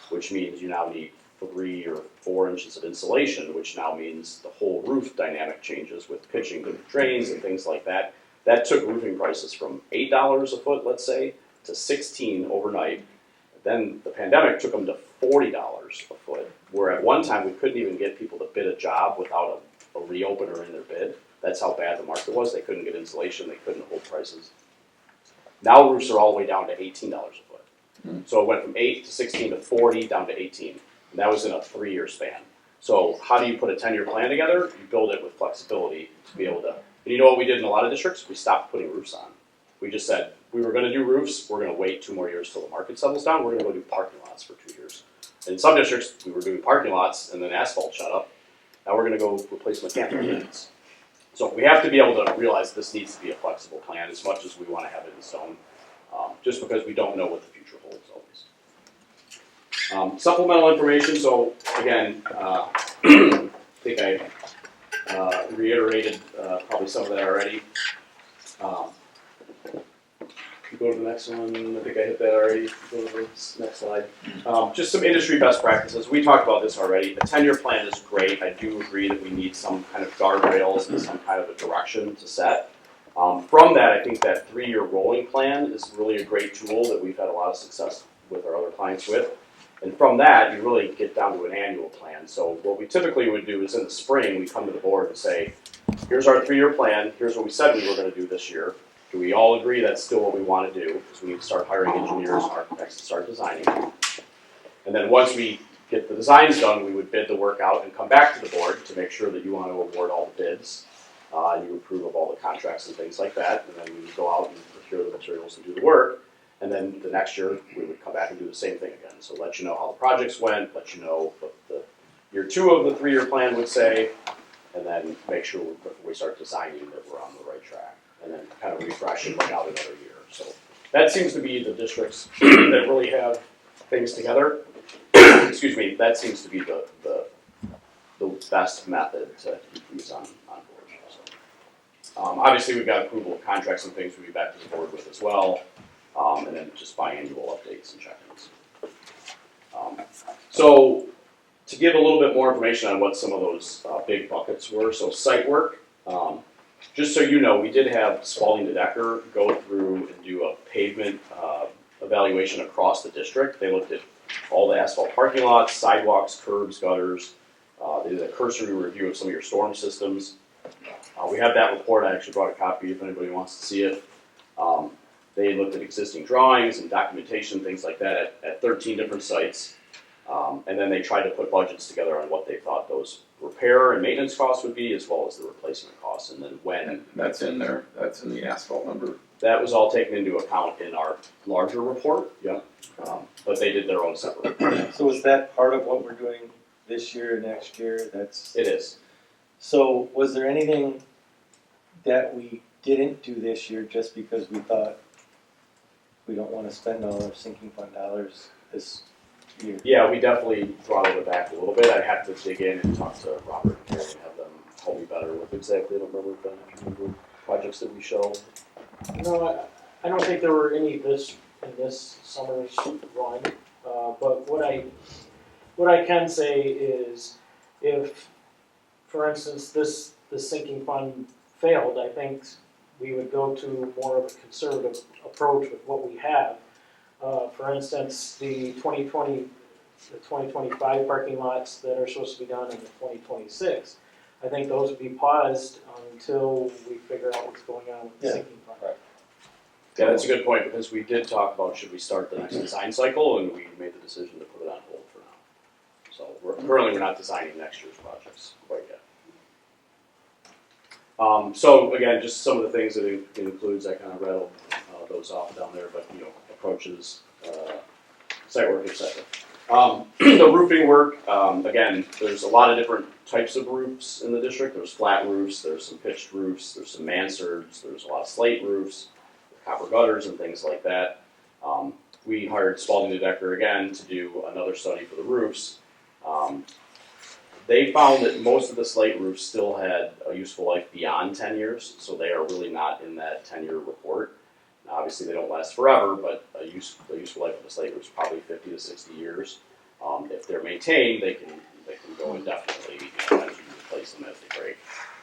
S4: which means you now need 3 or 4 inches of insulation, which now means the whole roof dynamic changes with pitching the drains and things like that. That took roofing prices from $8 a foot, let's say, to $16 overnight. Then the pandemic took them to $40 a foot, where at one time we couldn't even get people to bid a job without a reopener in their bid. That's how bad the market was. They couldn't get insulation. They couldn't hold prices. Now roofs are all the way down to $18 a foot. So it went from 8 to 16 to 40 down to 18. And that was in a 3-year span. So how do you put a 10-year plan together? You build it with flexibility to be able to. And you know what we did in a lot of districts? We stopped putting roofs on. We just said, we were going to do roofs. We're going to wait 2 more years till the market settles down. We're going to go do parking lots for 2 years. In some districts, we were doing parking lots and then asphalt shut up. Now we're going to go replace mechanical units. So we have to be able to realize this needs to be a flexible plan as much as we want to have it in stone, just because we don't know what the future holds always. Supplemental information, so again, I think I reiterated probably some of that already. Go to the next one, I think I hit that already. Go to the next slide. Just some industry best practices. We talked about this already. The 10-year plan is great. I do agree that we need some kind of guardrails and some kind of a direction to set. From that, I think that 3-year rolling plan is really a great tool that we've had a lot of success with our other clients with. And from that, you really get down to an annual plan. So what we typically would do is in the spring, we come to the board and say, here's our 3-year plan. Here's what we said we were going to do this year. Do we all agree that's still what we want to do? Because we need to start hiring engineers and architects to start designing. And then once we get the designs done, we would bid the work out and come back to the board to make sure that you want to award all the bids. You approve of all the contracts and things like that. And then we would go out and procure the materials and do the work. And then the next year, we would come back and do the same thing again. So let you know how the projects went, let you know what the year 2 of the 3-year plan would say, and then make sure before we start designing that we're on the right track. And then kind of refresh and look out another year. So that seems to be the districts that really have things together. Excuse me, that seems to be the best method to keep these on board. So, obviously, we've got approval of contracts and things we'll be back to the board with as well. And then just biannual updates and check-ins. So to give a little bit more information on what some of those big buckets were, so site work. Just so you know, we did have Spalding to Decker go through and do a pavement evaluation across the district. They looked at all the asphalt parking lots, sidewalks, curbs, gutters. They did a cursory review of some of your storm systems. We have that report. I actually brought a copy if anybody wants to see it. They looked at existing drawings and documentation, things like that, at 13 different sites. And then they tried to put budgets together on what they thought those repair and maintenance costs would be, as well as the replacement costs, and then when.
S1: And that's in there, that's in the asphalt number.
S4: That was all taken into account in our larger report, but they did their own separate report.
S8: So is that part of what we're doing this year, next year? That's,
S4: It is.
S8: so was there anything that we didn't do this year just because we thought we don't wanna spend all our sinking fund dollars this year?
S4: Yeah, we definitely throttled it back a little bit. I'd have to dig in and talk to Robert and Gary and have them help me better with exactly the number of projects that we show.
S7: No, I don't think there were any in this summer's run, but what I can say is if, for instance, the sinking fund failed, I think we would go to more of a conservative approach with what we have. For instance, the 2025 parking lots that are supposed to be done in the 2026, I think those would be paused until we figure out what's going on with the sinking fund.
S4: Yeah, that's a good point, because we did talk about should we start the next design cycle, and we made the decision to put it on hold for now. So currently we're not designing next year's projects quite yet. So again, just some of the things that it includes, I kind of rattled those off down there, but approaches, site work, etc. The roofing work, again, there's a lot of different types of roofs in the district. There's flat roofs, there's some pitched roofs, there's some mansards, there's a lot of slate roofs, copper gutters and things like that. We hired Spalding & Decker again to do another study for the roofs. They found that most of the slate roofs still had a useful life beyond 10 years, so they are really not in that 10-year report. Now, obviously, they don't last forever, but a useful life of the slate roof is probably 50 to 60 years. If they're maintained, they can go indefinitely. Sometimes you can replace them as they break.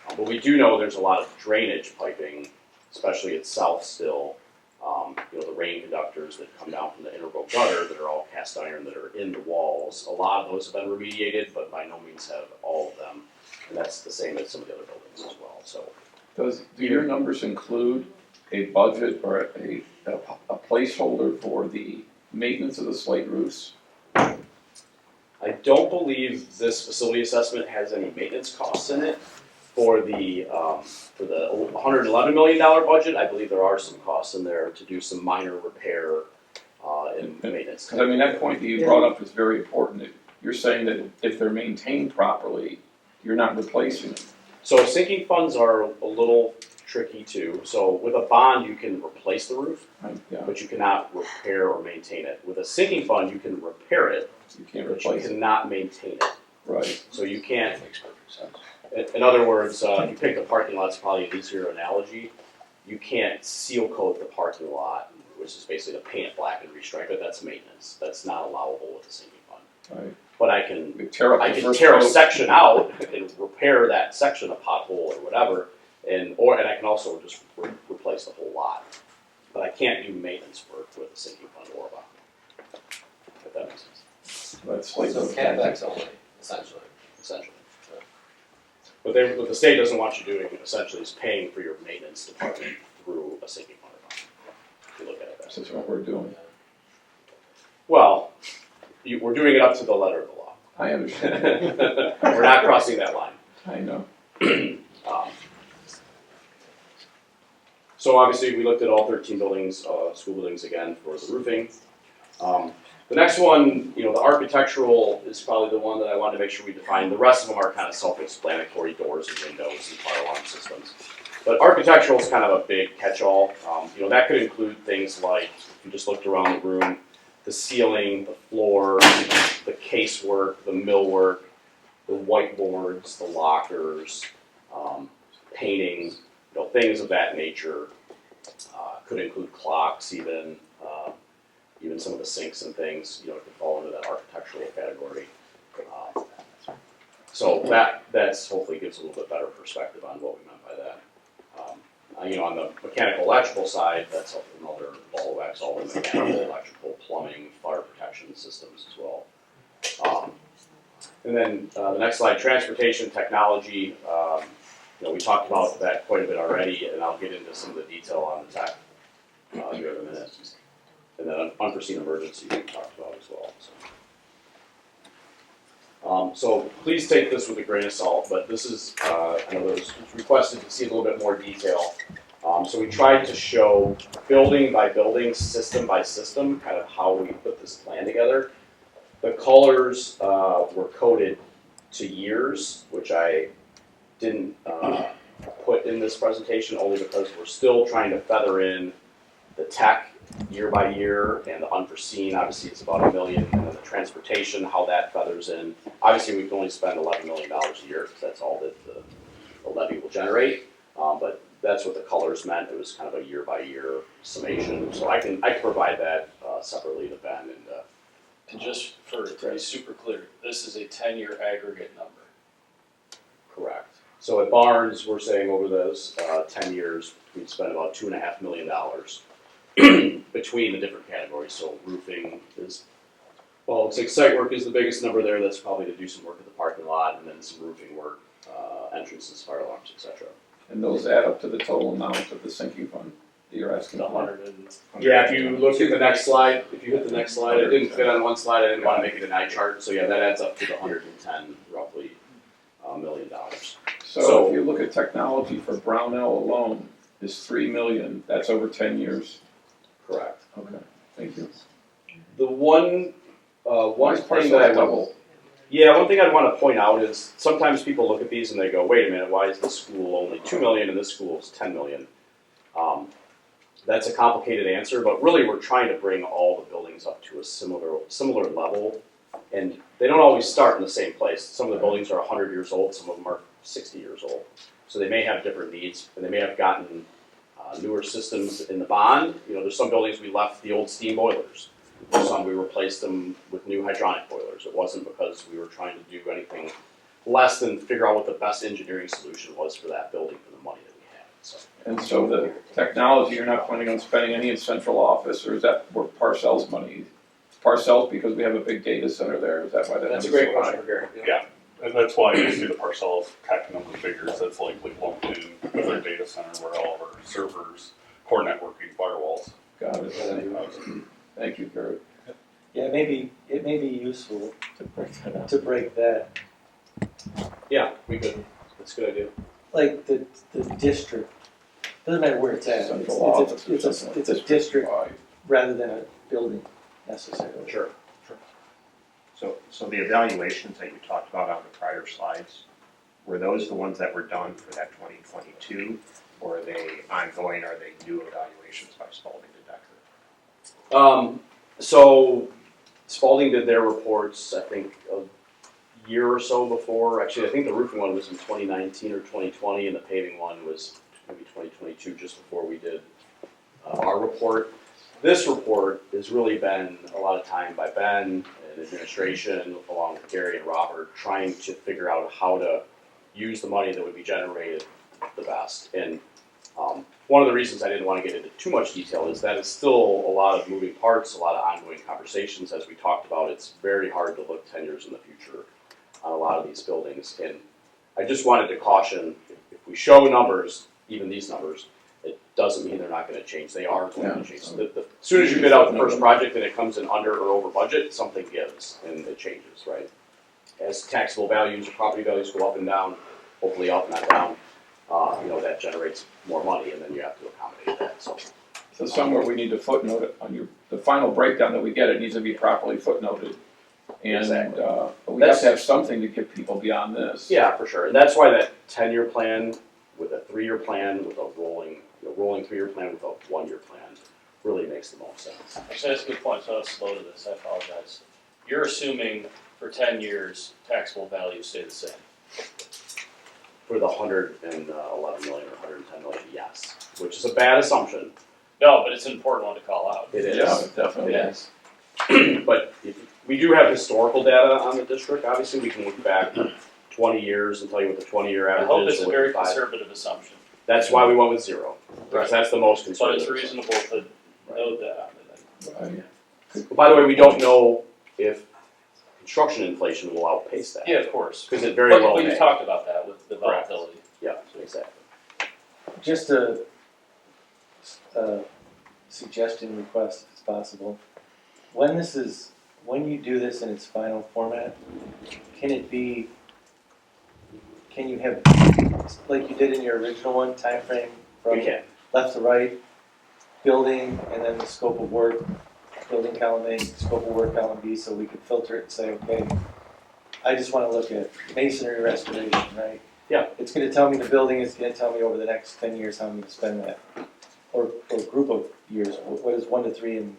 S4: But we do know there's a lot of drainage piping, especially at south still. The rain conductors that come down from the integral gutter that are all cast iron that are in the walls. A lot of those have been remediated, but by no means have all of them. And that's the same as some of the other buildings as well. So,
S1: Do your numbers include a budget or a placeholder for the maintenance of the slate roofs?
S4: I don't believe this facility assessment has any maintenance costs in it. For the $111 million budget, I believe there are some costs in there to do some minor repair and maintenance.
S1: Because I mean, that point that you brought up is very important. You're saying that if they're maintained properly, you're not replacing them.
S4: So sinking funds are a little tricky too. So with a bond, you can replace the roof,
S1: Yeah,
S4: but you cannot repair or maintain it. With a sinking fund, you can repair it,
S1: you can't
S4: but you
S1: replace it.
S4: cannot maintain it.
S1: Right.
S4: So you can't. In other words, if you pick the parking lot, it's probably an easier analogy. You can't seal coat the parking lot, which is basically to paint it black and restripe it. That's maintenance. That's not allowable with a sinking fund.
S1: Right.
S4: But I can
S1: You tear up the first
S4: tear a
S1: coat.
S4: section out and repair that section, a pothole or whatever, and I can also just replace the whole lot. But I can't do maintenance work with a sinking fund or a bond. If that makes sense.
S1: That's like
S9: So CapEx only, essentially.
S4: Essentially. What the state doesn't want you doing essentially is paying for your maintenance department through a sinking fund or bond. If you look at it that way.
S1: This is what we're doing.
S4: Well, we're doing it up to the letter of the law.
S1: I understand.
S4: We're not crossing that line.
S1: I know.
S4: So obviously we looked at all 13 buildings, school buildings again for the roofing. The next one, the architectural is probably the one that I wanted to make sure we define. The rest of them are kind of self-explanatory, doors and windows and fire alarm systems. But architectural is kind of a big catch-all. That could include things like, if you just looked around the room, the ceiling, the floor, the casework, the millwork, the whiteboards, the lockers, painting, things of that nature. Could include clocks even some of the sinks and things, could fall into that architectural category. So that's hopefully gives a little bit better perspective on what we meant by that. On the mechanical electrical side, that's another ball of wax, all the mechanical, electrical, plumbing, fire protection systems as well. And then the next slide, transportation technology. We talked about that quite a bit already, and I'll get into some of the detail on the tech here in a minute. And then unforeseen emergency we talked about as well. So please take this with a grain of salt, but this is, I know it was requested to see a little bit more detail. So we tried to show building by building, system by system, kind of how we put this plan together. The colors were coded to years, which I didn't put in this presentation only because we're still trying to feather in the tech year by year and the unforeseen. Obviously, it's about $1 million, and then the transportation, how that feathers in. Obviously, we can only spend $11 million a year because that's all that the levy will generate. But that's what the colors meant. It was kind of a year by year summation. So I can provide that separately to Ben.
S2: And just to be super clear, this is a 10-year aggregate number.
S4: Correct. So at Barnes, we're saying over those 10 years, we'd spend about $2.5 million between the different categories. So roofing is, well, it looks like site work is the biggest number there. That's probably to do some work at the parking lot, and then some roofing work, entrances, fire alarms, etc.
S11: And those add up to the total amount of the sinking fund that you're asking
S2: The
S11: for.
S2: 100 and
S4: Yeah, if you look at the next slide, if you hit the next slide, it didn't fit on one slide. I didn't want to make it an eye chart. So yeah, that adds up to the 110 roughly $1 million.
S11: So if you look at technology for Brownell alone, is $3 million. That's over 10 years.
S4: Correct.
S11: Okay, thank you.
S4: The one
S11: Why
S4: thing
S11: is
S4: that I
S11: Parcel double?
S4: one thing I'd want to point out is sometimes people look at these and they go, wait a minute, why is this school only $2 million and this school is $10 million? That's a complicated answer, but really we're trying to bring all the buildings up to a similar level, and they don't always start in the same place. Some of the buildings are 100 years old, some of them are 60 years old. So they may have different needs, and they may have gotten newer systems in the bond. You know, there's some buildings we left the old steam boilers. There's some we replaced them with new hydronic boilers. It wasn't because we were trying to do anything less than figure out what the best engineering solution was for that building for the money that we had. So.
S11: And so the technology, you're not planning on spending any in central office, or is that where Parcells money? Parcells because we have a big data center there. Is that why that
S4: That's a
S11: number's
S4: great
S11: so high?
S4: question for Gary.
S1: Yeah, and that's why you see the Parcells technical figures that's likely lumped in with our data center where all of our servers, core networking, firewalls.
S11: Got it. Thank you, Gary.
S8: Yeah, it may be useful to break that,
S4: Yeah, we could. That's a good idea.
S8: like the district, doesn't matter where it's at,
S11: Central office or
S8: it's
S11: something
S8: a
S11: like
S8: district
S11: Why?
S8: rather than a building necessarily.
S4: Sure.
S12: So the evaluations that you talked about on the prior slides, were those the ones that were done for that 2022? Or are they ongoing, are they new evaluations by Spalding to Decker?
S4: So Spalding did their reports, I think, a year or so before. Actually, I think the roofing one was in 2019 or 2020, and the paving one was maybe 2022, just before we did our report. This report has really been a lot of time by Ben and administration, along with Gary and Robert, trying to figure out how to use the money that would be generated the best. And one of the reasons I didn't want to get into too much detail is that it's still a lot of moving parts, a lot of ongoing conversations. As we talked about, it's very hard to look 10 years in the future on a lot of these buildings. And I just wanted to caution, if we show numbers, even these numbers, it doesn't mean they're not going to change. They are going to change. So as soon as you bid out the first project and it comes in under or over budget, something gives and it changes, right? As taxable values or property values go up and down, hopefully up, not down, that generates more money, and then you have to accommodate that.
S11: So somewhere we need to footnote it on the final breakdown that we get. It needs to be properly footnoted. And
S4: Exactly.
S11: But we have to have something to give people beyond this.
S4: Yeah, for sure. And that's why that 10-year plan with a 3-year plan with a rolling 3-year plan with a 1-year plan really makes the most sense.
S2: Actually, that's a good point, so I was slow to this, I apologize. You're assuming for 10 years, taxable values stay the same.
S4: For the 111 million or 110 million, yes, which is a bad assumption.
S2: No, but it's an important one to call out.
S4: It is.
S11: Yeah, definitely.
S4: It is. But we do have historical data on the district. Obviously, we can look back 20 years and tell you what the 20-year
S2: I
S4: average
S2: hope
S4: is.
S2: it's a
S4: or what
S2: very
S4: the 5.
S2: conservative assumption,
S4: That's why we went with 0. Because that's the most
S2: but
S4: conservative.
S2: it's reasonable to note that.
S11: Right.
S4: By the way, we don't know if construction inflation will outpace that.
S2: Yeah, of course.
S4: Because it very
S2: But
S4: well
S2: we've
S4: may.
S2: talked about that with the
S4: Correct.
S2: volatility.
S4: Yeah, exactly.
S8: Just a suggestion request if it's possible. When this is when you do this in its final format, can you have, like you did in your original one, time frame from
S4: We can.
S8: left to right, building, and then the scope of work, building column A, scope of work column B, so we could filter it and say, okay, I just wanna look at masonry restoration, right?
S4: Yeah.
S8: It's gonna tell me the building, it's gonna tell me over the next 10 years how I'm gonna spend that. Or a group of years, what is 1 to 3 and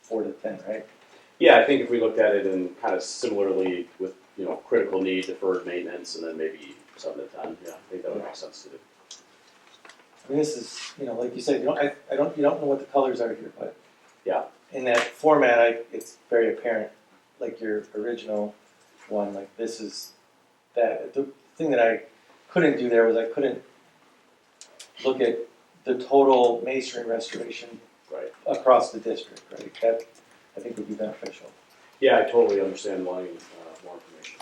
S8: 4 to 10, right?
S4: Yeah, I think if we looked at it in kind of similarly with, critical need, deferred maintenance, and then maybe 7 to 10, yeah, I think that would make sense to do.
S8: I mean, this is, like you said, you don't know what the colors are here, but
S4: Yeah.
S8: in that format, it's very apparent, like your original one, like this is that. The thing that I couldn't do there was I couldn't look at the total masonry restoration
S4: Right.
S8: across the district, right? That I think would be beneficial.
S4: Yeah, I totally understand wanting more information.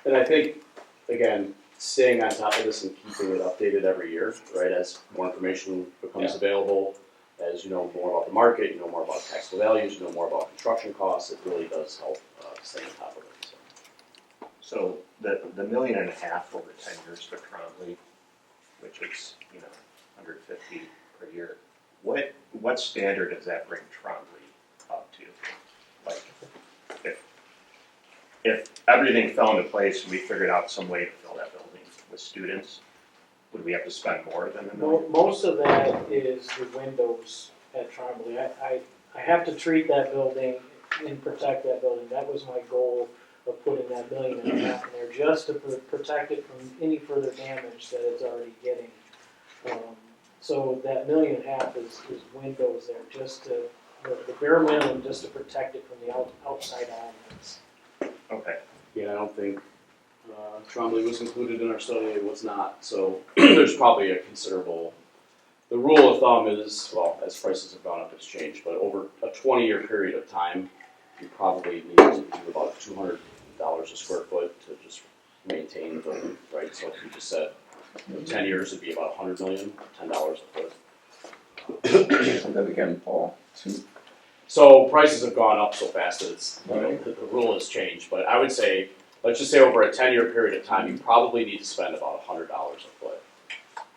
S4: And I think, again, staying on top of this and keeping it updated every year, right, as more information becomes available, as you know more about the market, you know more about taxable values, you know more about construction costs, it really does help stay on top of it.
S12: So the $1.5 million over 10 years for Trombley, which is, 150 per year, what standard does that bring Trombley up to? Like, if everything fell into place and we figured out some way to fill that building with students, would we have to spend more than $1 million?
S7: Most of that is the windows at Trombley. I have to treat that building and protect that building. That was my goal of putting that $1.5 million in there, just to protect it from any further damage that it's already getting. So that $1.5 million is windows there, just to, the bare minimum, just to protect it from the outside elements.
S12: Okay.
S4: Yeah, I don't think Trombley was included in our study, it was not, so there's probably a considerable, the rule of thumb is, well, as prices have gone up, it's changed, but over a 20-year period of time, you probably need to do about $200 a square foot to just maintain the building, right? So if you just said 10 years, it'd be about $100 million, $10 a foot.
S11: Say that again, Paul.
S4: So prices have gone up so fast that it's, the rule has changed, but I would say, let's just say over a 10-year period of time, you probably need to spend about $100 a foot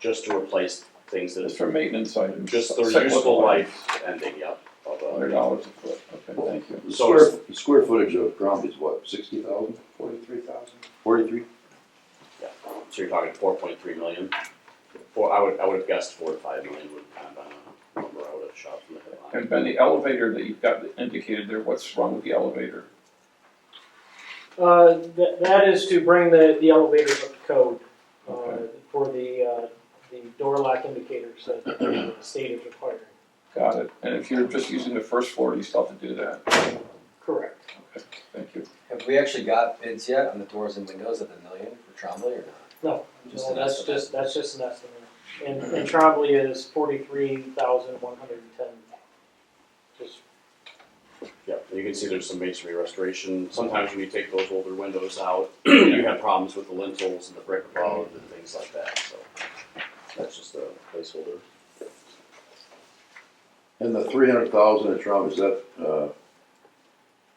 S4: just to replace things that,
S11: Just for maintenance items.
S4: just their
S11: Cyclical
S4: useful
S11: items.
S4: life ending, yep. Of
S11: $100 a foot, okay, thank you.
S6: The
S4: So
S6: square footage of ground is what, 60,000?
S1: 43,000.
S6: 43?
S4: Yeah, so you're talking 4.3 million. I would have guessed 4 to 5 million would kind of been a number I would have shot from the headline.
S11: And Ben, the elevator that you've got indicated there, what's wrong with the elevator?
S7: That is to bring the elevators up to code
S11: Okay.
S7: for the door lock indicators that the state is requiring.
S11: Got it. And if you're just using the first floor, you still have to do that?
S7: Correct.
S11: Okay, thank you.
S9: Have we actually got bids yet on the doors and windows at the $1 million for Trombley or not?
S7: No,
S9: Just
S7: no,
S9: an
S7: that's
S9: estimate.
S7: that's just an estimate. And Trombley is 43,110. Just
S4: Yeah, and you can see there's some masonry restoration. Sometimes when you take those older windows out, you have problems with the lintels and the brick above and things like that, so that's just a placeholder.
S6: And the 300,000 at Trump, is that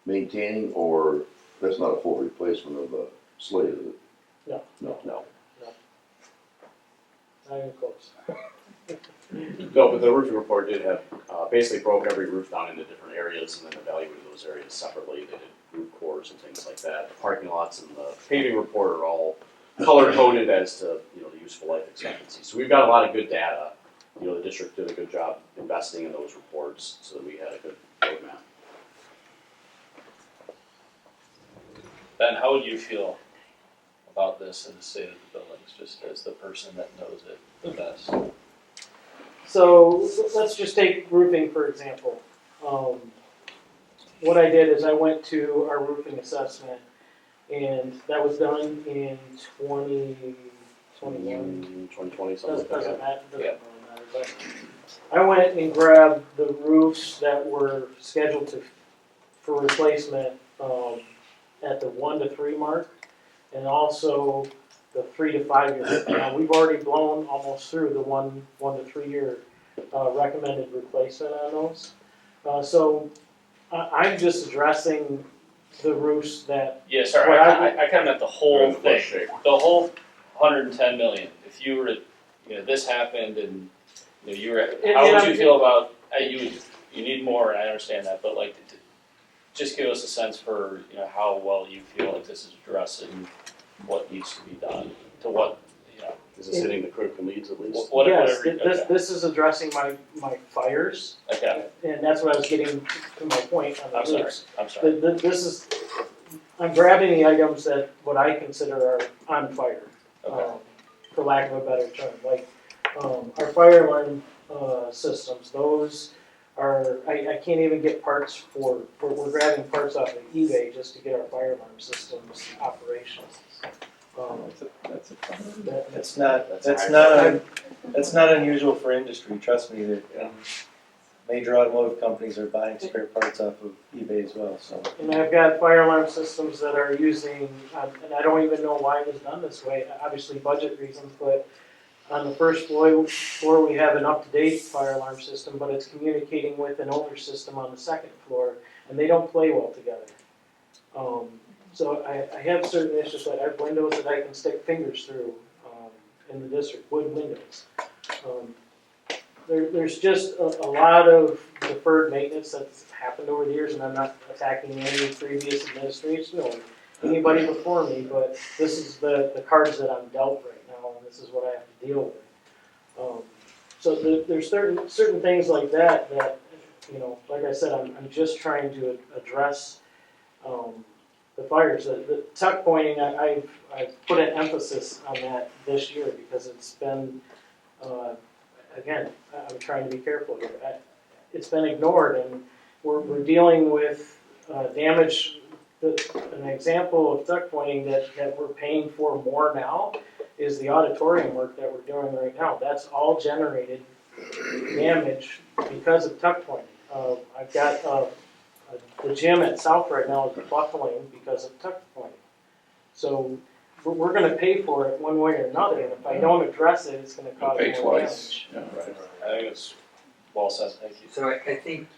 S6: maintaining, or that's not a full replacement of the slate, is it?
S7: No.
S6: No.
S4: No.
S7: not even close.
S4: No, but the roofing report did have, basically broke every roof down into different areas and then evaluated those areas separately. They did roof cores and things like that. The parking lots and the paving report are all color coded as to, the useful life expectancy. So we've got a lot of good data. The district did a good job investing in those reports so that we had a good roadmap.
S13: Ben, how would you feel about this in the state of the buildings, just as the person that knows it the best?
S7: So let's just take roofing for example. What I did is I went to our roofing assessment, and that was done in 2021.
S4: 2020, something like
S7: Doesn't
S4: that.
S7: matter, doesn't really matter, but I went and grabbed the roofs that were scheduled for replacement at the 1 to 3 mark, and also the 3 to 5 year. Now, we've already blown almost through the 1 to 3 year recommended replacement on those. So I'm just addressing the roofs that,
S13: Yeah, sorry,
S7: Well,
S13: I kind of meant the whole thing, the whole 110 million. If you were to, this happened and, you were, how would you feel about, you need more, and I understand that, but like, just give us a sense for, how well you feel like this is addressing what needs to be done, to what,
S4: Is this hitting the critical needs at least?
S7: yes,
S13: whatever,
S7: this is addressing my fires,
S13: okay,
S7: and that's what I was getting to my point on
S13: I'm
S7: the
S13: sorry,
S7: roofs.
S13: I'm sorry.
S7: This is, I'm grabbing the items that what I consider are on fire,
S13: Okay.
S7: for lack of a better term. Like our fire alarm systems, those are, I can't even get parts for we're grabbing parts off of eBay just to get our fire alarm systems operational.
S11: That's a
S8: That's not unusual for industry, trust me, that major automotive companies are buying spare parts off of eBay as well, so.
S7: And I've got fire alarm systems that are using, and I don't even know why it was done this way, obviously budget reasons, but on the first floor we have an up-to-date fire alarm system, but it's communicating with an older system on the second floor, and they don't play well together. So I have certain issues, like I have windows that I can stick fingers through in the district, wood windows. There's just a lot of deferred maintenance that's happened over the years, and I'm not attacking any previous administration or anybody before me, but this is the cards that I'm dealt right now, and this is what I have to deal with. So there's certain things like that, like I said, I'm just trying to address the fires. The tuck pointing, I've put an emphasis on that this year because it's been, again, I'm trying to be careful here. It's been ignored, and we're dealing with damage. An example of tuck pointing that we're paying for more now is the auditorium work that we're doing right now. That's all generated damage because of tuck pointing. I've got the gym at South right now is buckling because of tuck pointing. So we're going to pay for it one way or another, and if I don't address it, it's going to cause
S11: Pay
S7: more
S11: twice.
S7: damage.
S11: Yeah.
S13: Right. I think it's well said, thank you.
S10: So I think,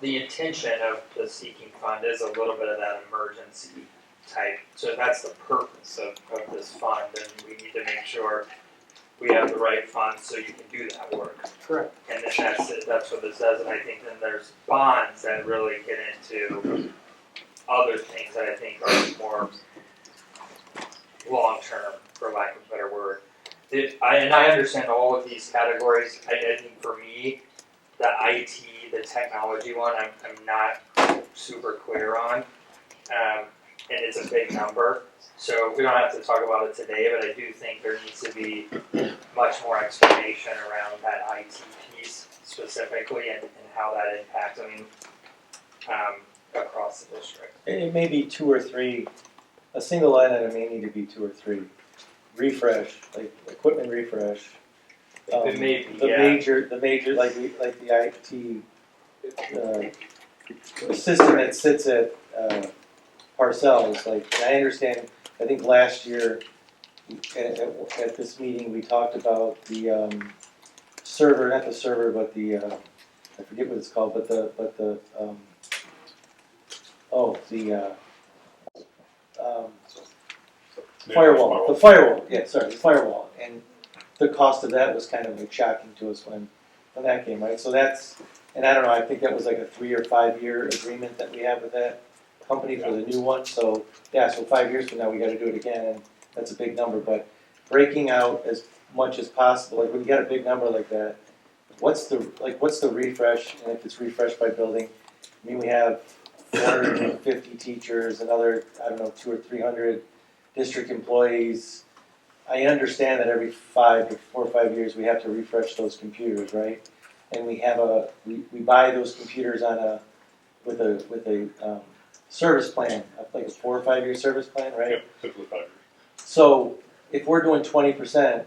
S10: the intention of the seeking fund is a little bit of that emergency type. So that's the purpose of this fund, and we need to make sure we have the right funds so you can do that work.
S7: Correct.
S10: And then that's what this does, and I think then there's bonds that really get into other things that I think are more long-term, for lack of a better word. And I understand all of these categories. I think for me, the IT, the technology one, I'm not super clear on. And it's a big number. So we don't have to talk about it today, but I do think there needs to be much more explanation around that IT piece specifically and how that impacts, across the district.
S8: It may be 2 or 3, a single line item may need to be 2 or 3. Refresh, like equipment refresh.
S10: It may be,
S8: the
S10: yeah.
S8: major, like the IT, the system that sits at Parcells, like, I understand, I think last year at this meeting, we talked about the server, not the server, but the, I forget what it's called, but the firewall, the firewall, and the cost of that was kind of like shocking to us when that came, right? So that's, and I don't know, I think that was like a 3 or 5 year agreement that we have with that company for the new one, so, yeah, so 5 years from now, we gotta do it again, and that's a big number, but breaking out as much as possible, like when you got a big number like that, what's the refresh, and if it's refreshed by building, I mean, we have 450 teachers, another, I don't know, 200 or 300 district employees. I understand that every 4 or 5 years we have to refresh those computers, right? And we have we buy those computers on with a service plan, like a 4 or 5 year service plan, right?
S12: Yep, typically 5 years.
S8: So if we're doing 20%,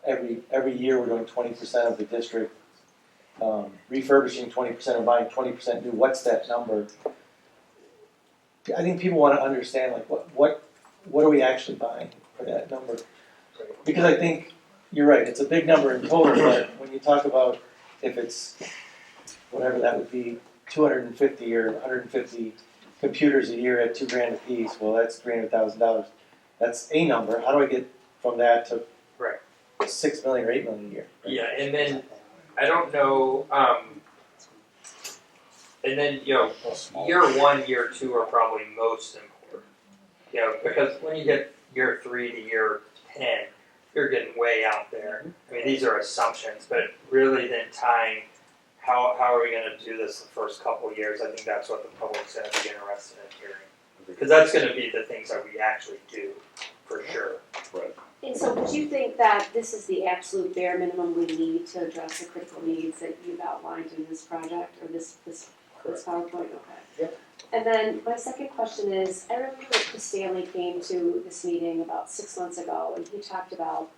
S8: every year we're doing 20% of the district, refurbishing 20% and buying 20% new, what's that number? I think people want to understand, like, what are we actually buying for that number? Because I think you're right, it's a big number in total, but when you talk about if it's whatever that would be, 250 or 150 computers a year at $2,000 a piece, well, that's $300,000. That's a number. How do I get from that to
S10: Right.
S8: 6 million or 8 million a year?
S10: Yeah, and then, I don't know, and then, year 1, year 2 are probably most important. Because when you get year 3 to year 10, you're getting way out there. I mean, these are assumptions, but really then tying, how are we gonna do this the first couple of years? I think that's what the public's gonna be interested in hearing. Because that's gonna be the things that we actually do, for sure.
S4: Right.
S5: And so would you think that this is the absolute bare minimum we need to address the critical needs that you've outlined in this project, or this PowerPoint? Okay.
S10: Yep.
S5: And then my second question is, I remember that Chris Stanley came to this meeting about 6 months ago, and he talked about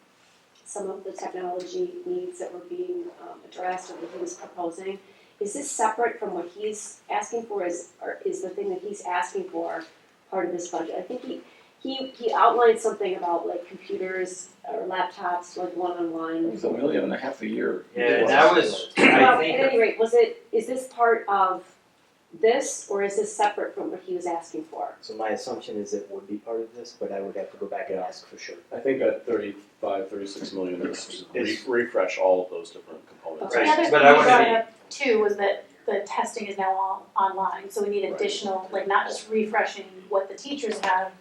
S5: some of the technology needs that were being addressed or that he was proposing. Is this separate from what he's asking for, or is the thing that he's asking for part of this budget? I think he outlined something about like computers or laptops, like one-on-one.
S11: It was $1.5 million a year.
S10: Yeah, that was,
S5: Well,
S10: I
S5: at
S10: think,
S5: any rate, is this part of this, or is this separate from what he was asking for?
S3: So my assumption is it would be part of this, but I would have to go back and ask for sure.
S4: I think that 36 million is refresh all of those different components.
S5: Okay.
S10: Right,
S14: The other
S10: but
S14: thing
S10: I
S14: we
S10: wanna
S14: brought
S10: be-
S14: up too was that the testing is now all online, so we need additional, like not just refreshing what the teachers have,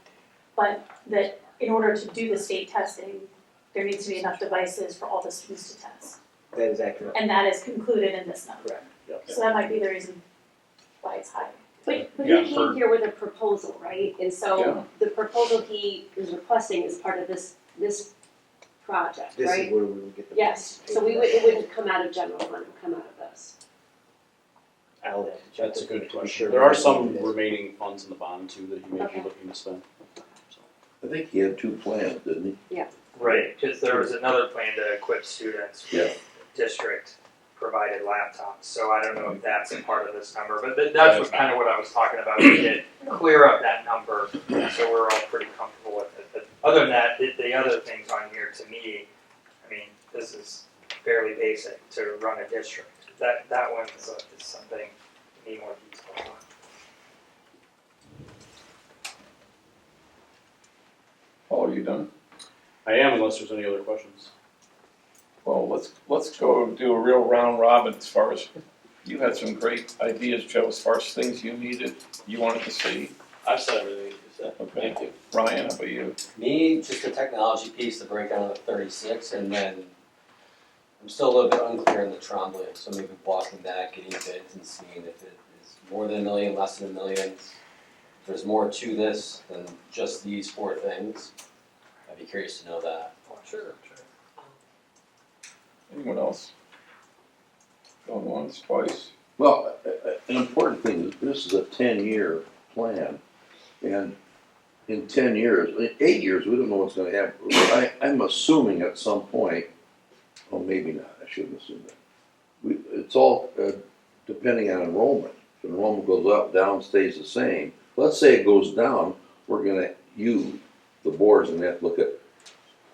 S14: but that in order to do the state testing, there needs to be enough devices for all the students to test.
S3: That is accurate.
S14: And that is included in this number.
S3: Correct.
S4: Yep.
S14: So that might be the reason why it's high.
S5: But
S11: Yeah,
S5: he
S11: for-
S5: came here with a proposal, right? And
S11: Yeah.
S5: so the proposal he is requesting is part of this project,
S3: This
S5: right?
S3: is where we would get the.
S5: Yes, so it wouldn't come out of general fund, it would come out of this.
S3: I'll have to check.
S4: That's a
S3: with-
S4: good
S3: to be
S4: question.
S3: sure
S4: There
S3: we
S4: are
S3: don't
S4: some
S3: do this.
S4: remaining funds in the bond too that you may be
S5: Okay.
S4: looking to spend. So.
S6: I think he had 2 plans, didn't he?
S2: Right, because there was another plan to equip students
S6: Yeah.
S2: with district-provided laptops, so I don't know if that's a part of this number, but that's what kind of what I was talking about, we did clear up that number, so we're all pretty comfortable with it. But other than that, the other things on here, to me, I mean, this is fairly basic to run a district. That one is something we need more detail on.
S11: Paul, are you done?
S4: I am, unless there's any other questions.
S11: Well, let's go do a real round robin as far as, you had some great ideas, Joe, as far as things you wanted to see.
S13: I've said everything you said,
S11: Okay.
S13: thank you.
S11: Ryan, how about you?
S9: Me, just the technology piece, the breakdown of the 36, and then I'm still a little bit unclear on the Trombley, so maybe walking that, getting bids and seeing if it is more than $1 million, less than $1 million. If there's more to this than just these 4 things, I'd be curious to know that.
S10: sure.
S11: Anyone else? Going once, twice?
S6: Well, an important thing is this is a 10-year plan. And in 10 years, 8 years, we don't know what's gonna happen. I'm assuming at some point, well, maybe not, I shouldn't assume that. It's all depending on enrollment. If enrollment goes up, down, stays the same. Let's say it goes down, the board's gonna have to look at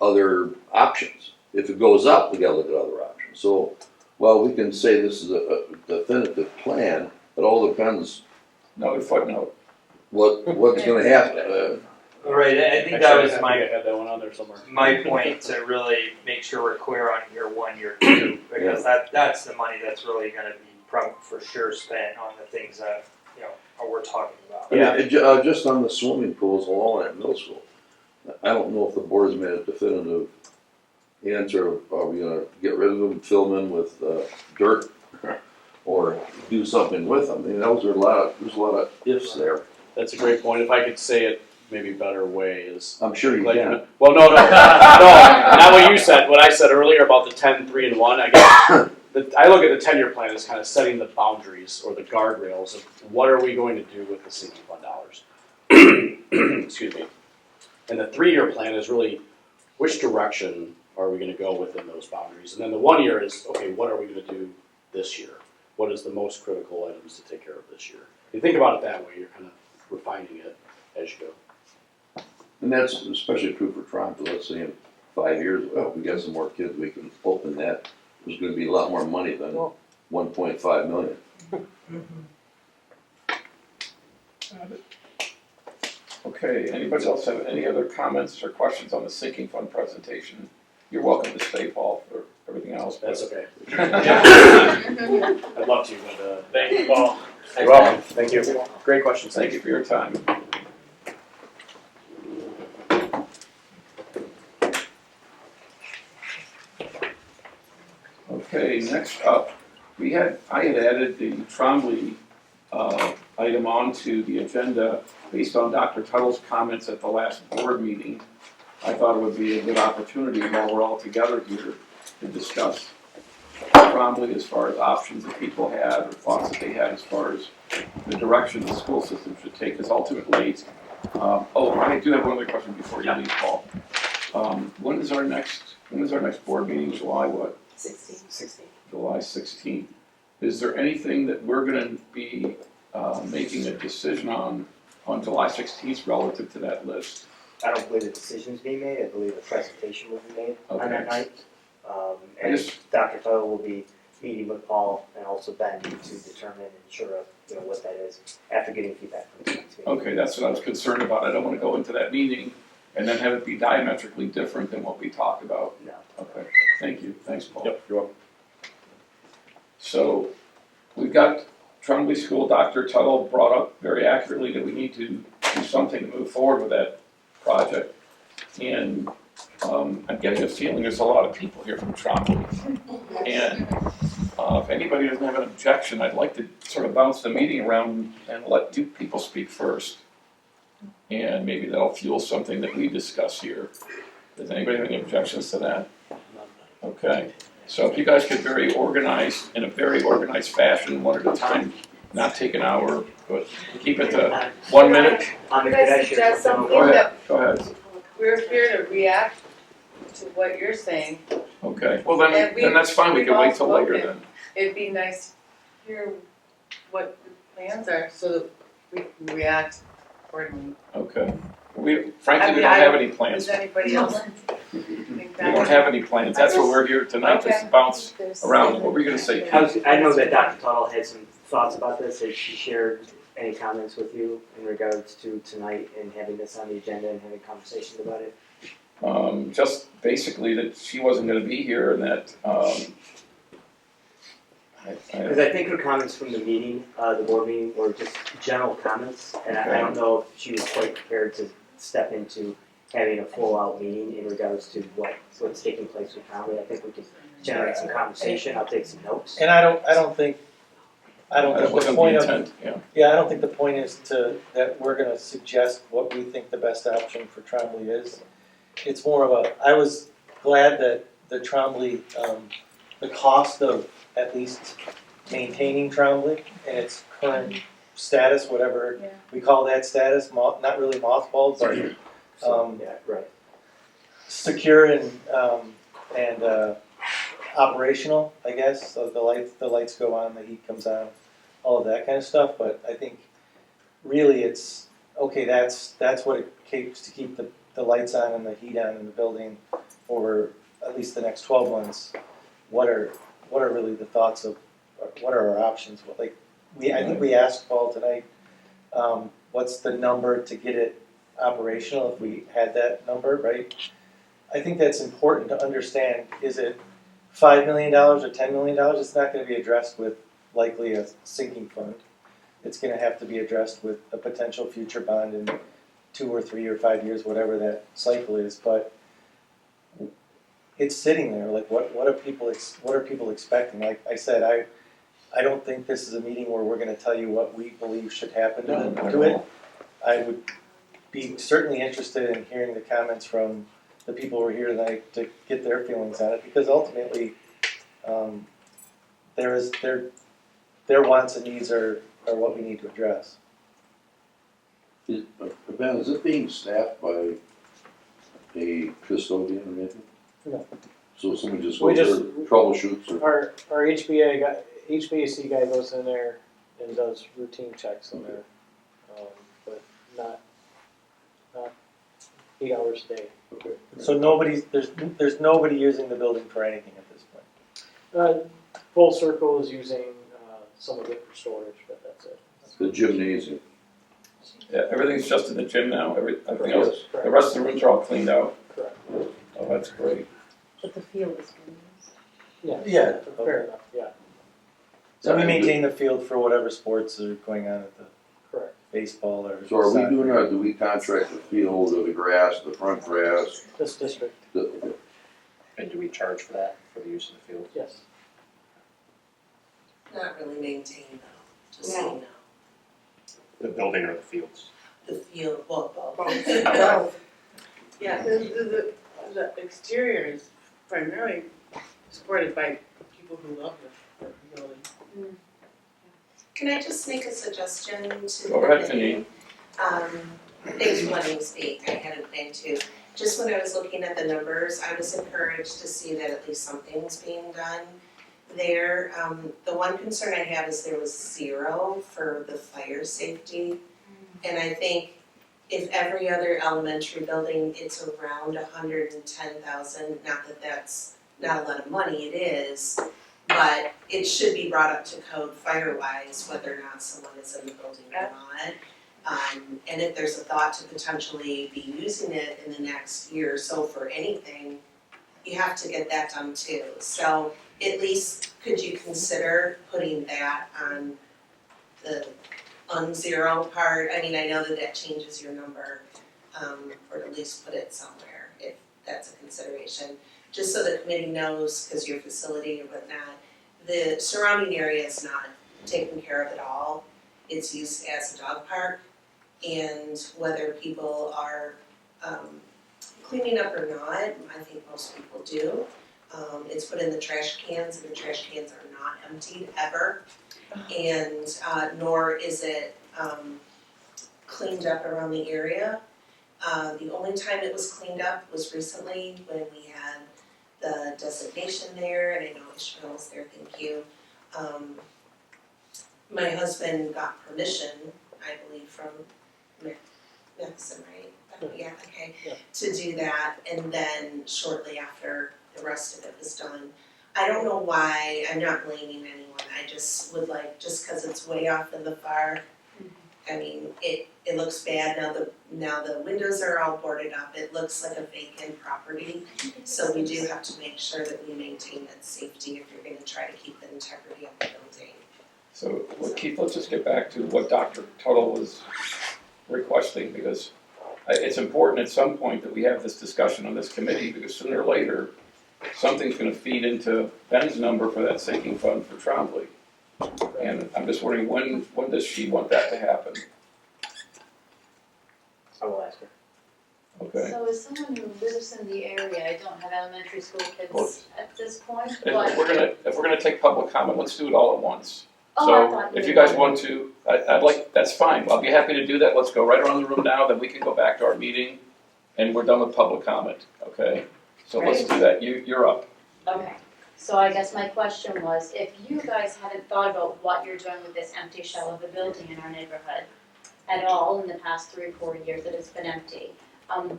S6: other options. If it goes up, we gotta look at other options. So, while we can say this is a definitive plan, it all depends
S11: Another footnote.
S6: what's gonna happen.
S2: Right, I think that was
S4: I had that one on there somewhere.
S2: my point, to really make sure we're clear on year 1, year 2, because that's the money that's really gonna be for sure spent on the things that, we're talking about.
S6: Just on the swimming pools alone at middle school, I don't know if the board has made a definitive answer of, are we gonna get rid of them, fill them in with dirt, or do something with them? I mean, there's a lot of ifs there.
S4: That's a great point. If I could say it maybe a better way is.
S6: I'm sure you can.
S4: Well, no, not what you said. What I said earlier about the 10, 3, and 1. I guess I look at the 10-year plan as kind of setting the boundaries or the guardrails of what are we going to do with the sinking fund dollars. Excuse me. And the 3-year plan is really which direction are we going to go within those boundaries. And then the 1 year is, okay, what are we going to do this year? What is the most critical items to take care of this year? If you think about it that way, you're kind of refining it as you go.
S6: And that's especially true for Toronto. Let's say in 5 years, well, we got some more kids, we can open that. There's gonna be a lot more money than 1.5 million.
S11: have it. Okay, anybody else have any other comments or questions on the sinking fund presentation? You're welcome to stay, Paul, for everything else.
S3: That's okay.
S2: I'd love to, but, thank you, Paul.
S3: You're welcome. Thank you. Great questions.
S11: Thank you for your time. Okay, next up, I had added the Trombley item onto the agenda based on Dr. Tuttle's comments at the last board meeting. I thought it would be a good opportunity while we're all together here to discuss Trombley as far as options that people had or thoughts that they had as far as the direction the school system should take, because ultimately, I do have one other question before you leave, Paul. When is our next board meeting? July what?
S5: 16.
S11: July 16th. Is there anything that we're gonna be making a decision on July 16th relative to that list?
S3: I don't believe a decision's being made. I believe a presentation will be made on that night. And Dr. Tuttle will be meeting with Paul and also Ben to determine and ensure what that is after getting feedback from the tonight's meeting.
S11: Okay, that's what I was concerned about. I don't want to go into that meeting and then have it be diametrically different than what we talked about.
S3: No.
S11: Okay, thank you. Thanks, Paul.
S4: Yep, you're welcome.
S11: So we've got Trombley School. Dr. Tuttle brought up very accurately that we need to do something to move forward with that project. And I'm getting a feeling there's a lot of people here from Trombley. And if anybody doesn't have an objection, I'd like to sort of bounce the meeting around and let two people speak first. And maybe that'll fuel something that we discuss here. Does anybody have any objections to that? Okay. So if you guys could in a very organized fashion, one at a time, not take an hour, but keep it to 1 minute.
S3: Could I
S15: suggest something?
S11: Go ahead.
S15: We're here to react to what you're saying.
S11: Okay, well then that's fine, we can wait till later then.
S15: It'd be nice to hear what the plans are so that we can react accordingly.
S11: Okay. We frankly don't have any plans.
S15: Does anybody else
S11: We
S15: think that?
S11: don't have any plans. That's what we're here tonight, just to bounce around. What were you gonna say?
S3: I know that Dr. Tuttle had some thoughts about this. Has she shared any comments with you in regards to tonight and having this on the agenda and having conversations about it?
S11: Just basically that she wasn't gonna be here and that,
S3: Because I think her comments from the meeting, the board meeting, were just general comments, and I don't know if she was quite prepared to step into having a full-out meeting in regards to what's taking place with Conley. I think we can generate some conversation. I'll take some notes.
S8: And I don't think
S11: that
S8: the
S11: wasn't
S8: point
S11: the
S8: of,
S11: intent,
S8: yeah, I don't think the point is that we're gonna suggest what we think the best option for Trombley is. It's more of I was glad that the Trombley, the cost of at least maintaining Trombley and its current status, whatever we call that status, not really mothballed, but secure and operational, I guess. So the lights go on, the heat comes on, all of that kind of stuff. But I think really it's okay. That's what it takes to keep the lights on and the heat on in the building over at least the next 12 months. What are really the thoughts of what are our options? I think we asked Paul tonight, what's the number to get it operational if we had that number, right? I think that's important to understand. Is it $5 million or $10 million? It's not going to be addressed with likely a sinking fund. It's going to have to be addressed with a potential future bond in 2 or 3 or 5 years, whatever that cycle is. But it's sitting there. Like, what are people expecting? Like I said, I don't think this is a meeting where we're going to tell you what we believe should happen to it. I would be certainly interested in hearing the comments from the people who are here tonight to get their feelings on it, because ultimately, their wants and needs are what we need to address.
S6: Ben, is it being staffed by a custodian or anything?
S7: No.
S6: So somebody just goes there, troubleshoots or?
S7: Our HVAC guy goes in there and does routine checks in there, but not 8 hours a day.
S6: Okay.
S8: So there's nobody using the building for anything at this point.
S7: Full Circle is using some of it for storage, but that's it.
S6: The gymnasium.
S11: Yeah, everything's just in the gym now, everything else,
S6: Yes.
S11: the rest of the rooms are all cleaned out.
S7: Correct.
S11: Oh, that's great.
S15: But the field is being used.
S8: Yeah.
S7: Fair enough, yeah,
S8: So we maintain the field for whatever sports are going on at the
S7: correct.
S8: baseball or.
S6: So are we
S8: soccer.
S6: doing, do we contract the field or the grass, the front grass?
S7: This district,
S12: And do we charge for that, for the use of the field?
S7: yes.
S16: Not really maintained though, just so you know.
S12: The building or the fields?
S16: The field, well, both.
S15: Yeah, the exterior is primarily supported by people who love the building.
S16: Can I just make a suggestion to
S11: Go
S16: the
S11: ahead,
S16: committee? Thanks for letting me speak, I hadn't planned to. Just when I was looking at the numbers, I was encouraged to see that at least something's being done there. The one concern I have is there was 0 for the fire safety. And I think if every other elementary building, it's around 110,000, not that that's not a lot of money, it is, but it should be brought up to code fire-wise, whether or not someone is in the building or not. And if there's a thought to potentially be using it in the next year or so for anything, you have to get that done too. So at least could you consider putting that on the un-zero part? I mean, I know that that changes your number, or at least put it somewhere if that's a consideration. Just so the committee knows, because your facility or whatnot, the surrounding area is not taken care of at all. It's used as a dog park, and whether people are cleaning up or not, I think most people do. It's put in the trash cans, and the trash cans are not emptied ever. And nor is it cleaned up around the area. The only time it was cleaned up was recently when we had the designation there, and I know Ishmael was there, thank you. My husband got permission, I believe, from Matteson, right? Yeah, okay,
S7: Yeah.
S16: to do that, and then shortly after, the rest of it was done. I don't know why, I'm not blaming anyone, I just would like, just cause it's way off in the far, I mean, it looks bad now the windows are all boarded up, it looks like a vacant property. So we do have to make sure that we maintain its safety if you're gonna try to keep the integrity of the building.
S11: So, Keith, let's just get back to what Dr. Tuttle was requesting, because it's important at some point that we have this discussion on this committee, because sooner or later, something's gonna feed into Ben's number for that sinking fund for Trombley. And I'm just wondering, when does she want that to happen?
S7: I will ask her.
S11: Okay.
S17: So as someone who lives in the area, I don't have elementary school
S11: Well,
S17: kids at this point,
S11: If
S17: but.
S11: we're gonna take public comment, let's do it all at once.
S17: Oh, I
S11: So,
S17: thought
S11: if
S17: you
S11: you guys
S17: were-
S11: want to, I'd like, that's fine, I'll be happy to do that, let's go right around the room now, then we can go back to our meeting, and we're done with public comment, okay? So let's do that, you're up.
S17: Okay, so I guess my question was, if you guys hadn't thought about what you're doing with this empty shell of a building in our neighborhood at all in the past 3 or 4 years that it's been empty,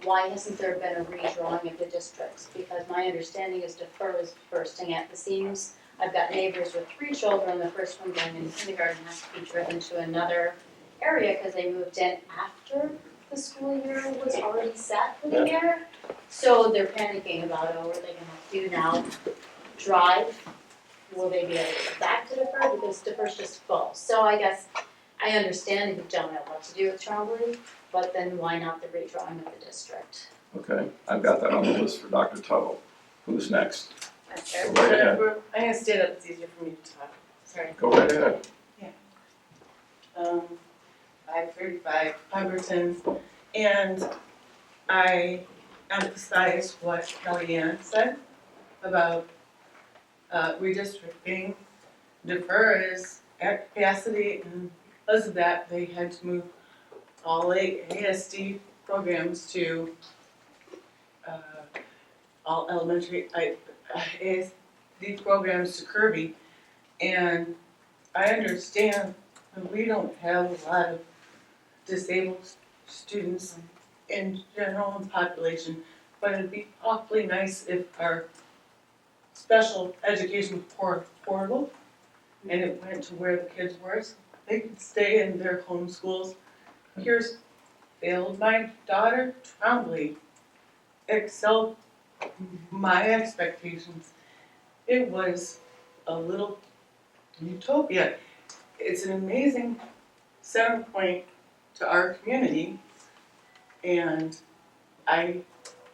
S17: why hasn't there been a redrawing of the districts? Because my understanding is defer is bursting at the seams. I've got neighbors with 3 children, the first one going into kindergarten has to be driven to another area because they moved in after the school year was already set for the year. So they're panicking about, what are they gonna do now? Drive? Will they be able to get back to defer? Because defer's just full. So I guess I understand if you don't know what to do with Trombley, but then why not the redrawing of the district?
S11: Okay, I've got that on the list for Dr. Tuttle. Who's next?
S15: Okay,
S11: Go right ahead.
S15: I'm gonna stand up, it's easier for me to talk, sorry.
S11: Go right ahead.
S15: 535 Pemberton, and I emphasize what Kellyanne said about redistricting. Defer is at capacity, and because of that, they had to move all 8 ASD programs to all elementary ASD programs to Kirby, and I understand that we don't have a lot of disabled students in general in population, but it'd be awfully nice if our special education was portable and it went to where the kids were, so they could stay in their home schools years failed. My daughter Trombley excelled my expectations. It was a little utopia. It's an amazing center point to our community, and I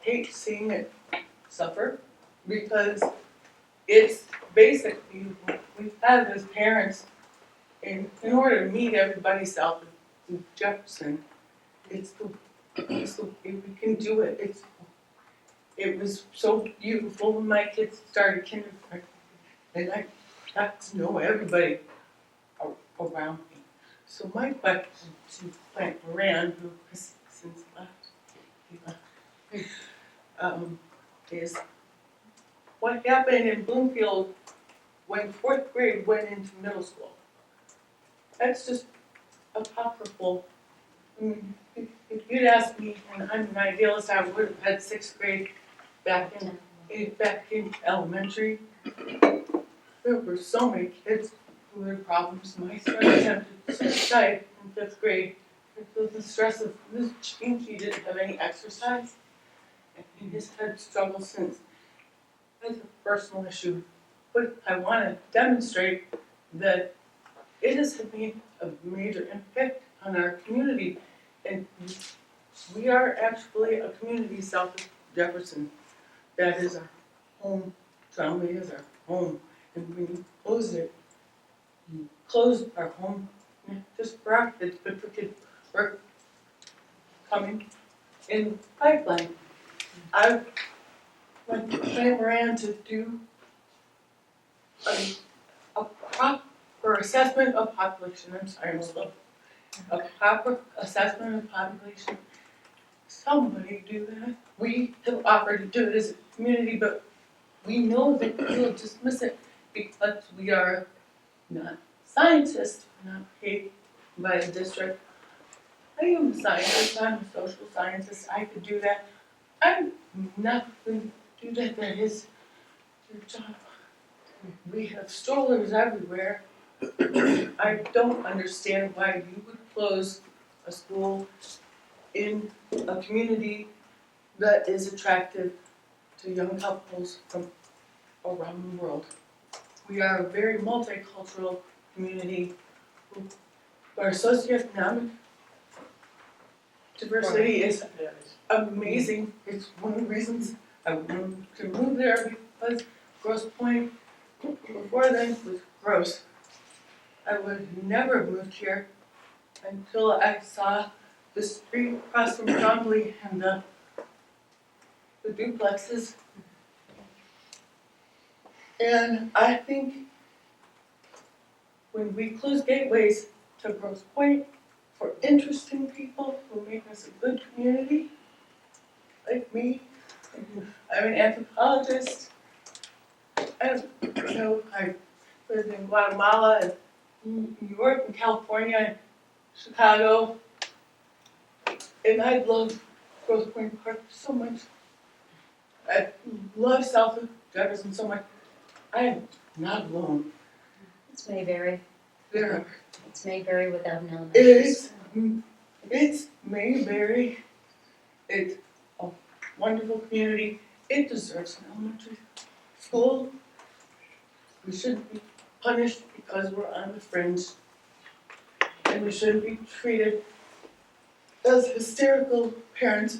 S15: hate seeing it suffer because it's basically we have as parents in order to meet everybody south of Jefferson. If we can do it. It was so beautiful when my kids started kindergarten, and I got to know everybody around me. So my question to Plante Moran, who has since left, is what happened in Bloomfield when 4th grade went into middle school? That's just apocryphal. I mean, if you'd asked me, and I'm an idealist, I would have had 6th grade back in elementary. There were so many kids who had problems. My son attempted suicide in 5th grade because of the stress of this change. He didn't have any exercise, and his had struggled since. That's a personal issue, but I want to demonstrate that it has made a major impact on our community, and we are actually a community south of Jefferson. That is our home. Trombley is our home, and when you close it, you close our home just for our kids, but for kids who are coming in pipeline. I went to Plante Moran to do a proper assessment of population. I'm sorry, I'm slow. A proper assessment of population. Somebody do that. We have offered to do it as a community, but we know that we'll dismiss it because we are not scientists, we're not paid by the district. I am a scientist, I'm a social scientist, I could do that. I'm not going to do that, that is your job. We have strollers everywhere. I don't understand why you would close a school in a community that is attractive to young couples from around the world. We are a very multicultural community. Our socioeconomic diversity is amazing. It's one of the reasons I wanted to move there, because Grosse Pointe, before then, was gross. I would never have moved here until I saw the street across from Trombley and the duplexes. And I think when we close gateways to Grosse Pointe for interesting people who make us a good community, like me, I'm an anthropologist. I lived in Guatemala and New York and California and Chicago. And I love Grosse Pointe Park so much. I love south of Jefferson so much. I am not alone.
S17: It's Mayberry.
S15: There.
S17: It's Mayberry without an elementary school.
S15: It's Mayberry. It's a wonderful community. It deserves an elementary school. We shouldn't be punished because we're on the fringe. And we shouldn't be treated as hysterical parents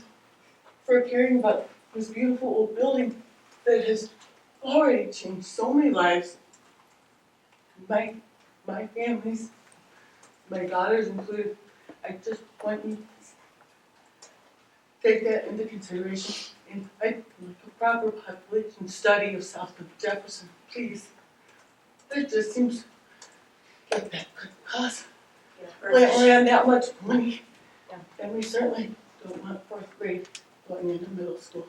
S15: for caring about this beautiful old building that has already changed so many lives. My family's, my daughters included. I just want you to take that into consideration. And I'd like a proper population study of south of Jefferson, please. It just seems like that could cost Plante Moran that much money.
S17: Yeah.
S15: And we certainly don't want 4th grade going into middle school.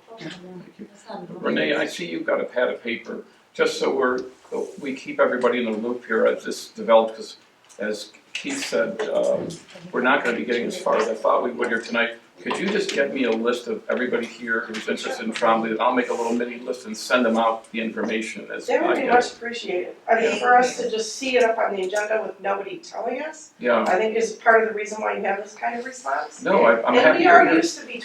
S11: Renee, I see you've got a pad of paper, just so we keep everybody in the loop here as this develops, because as Keith said, we're not going to be getting as far as I thought we would here tonight. Could you just get me a list of everybody here who's interested in Trombley? I'll make a little mini list and send them out the information as
S18: That would
S11: I
S18: be
S11: get
S18: much
S11: it.
S18: appreciated. I mean, for us to just see it up on the agenda with nobody telling us,
S11: Yeah,
S18: I think is part of the reason why you have this kind of response.
S11: no, I'm
S18: And
S11: happy
S18: we
S11: to
S18: are
S11: hear it.
S18: used to being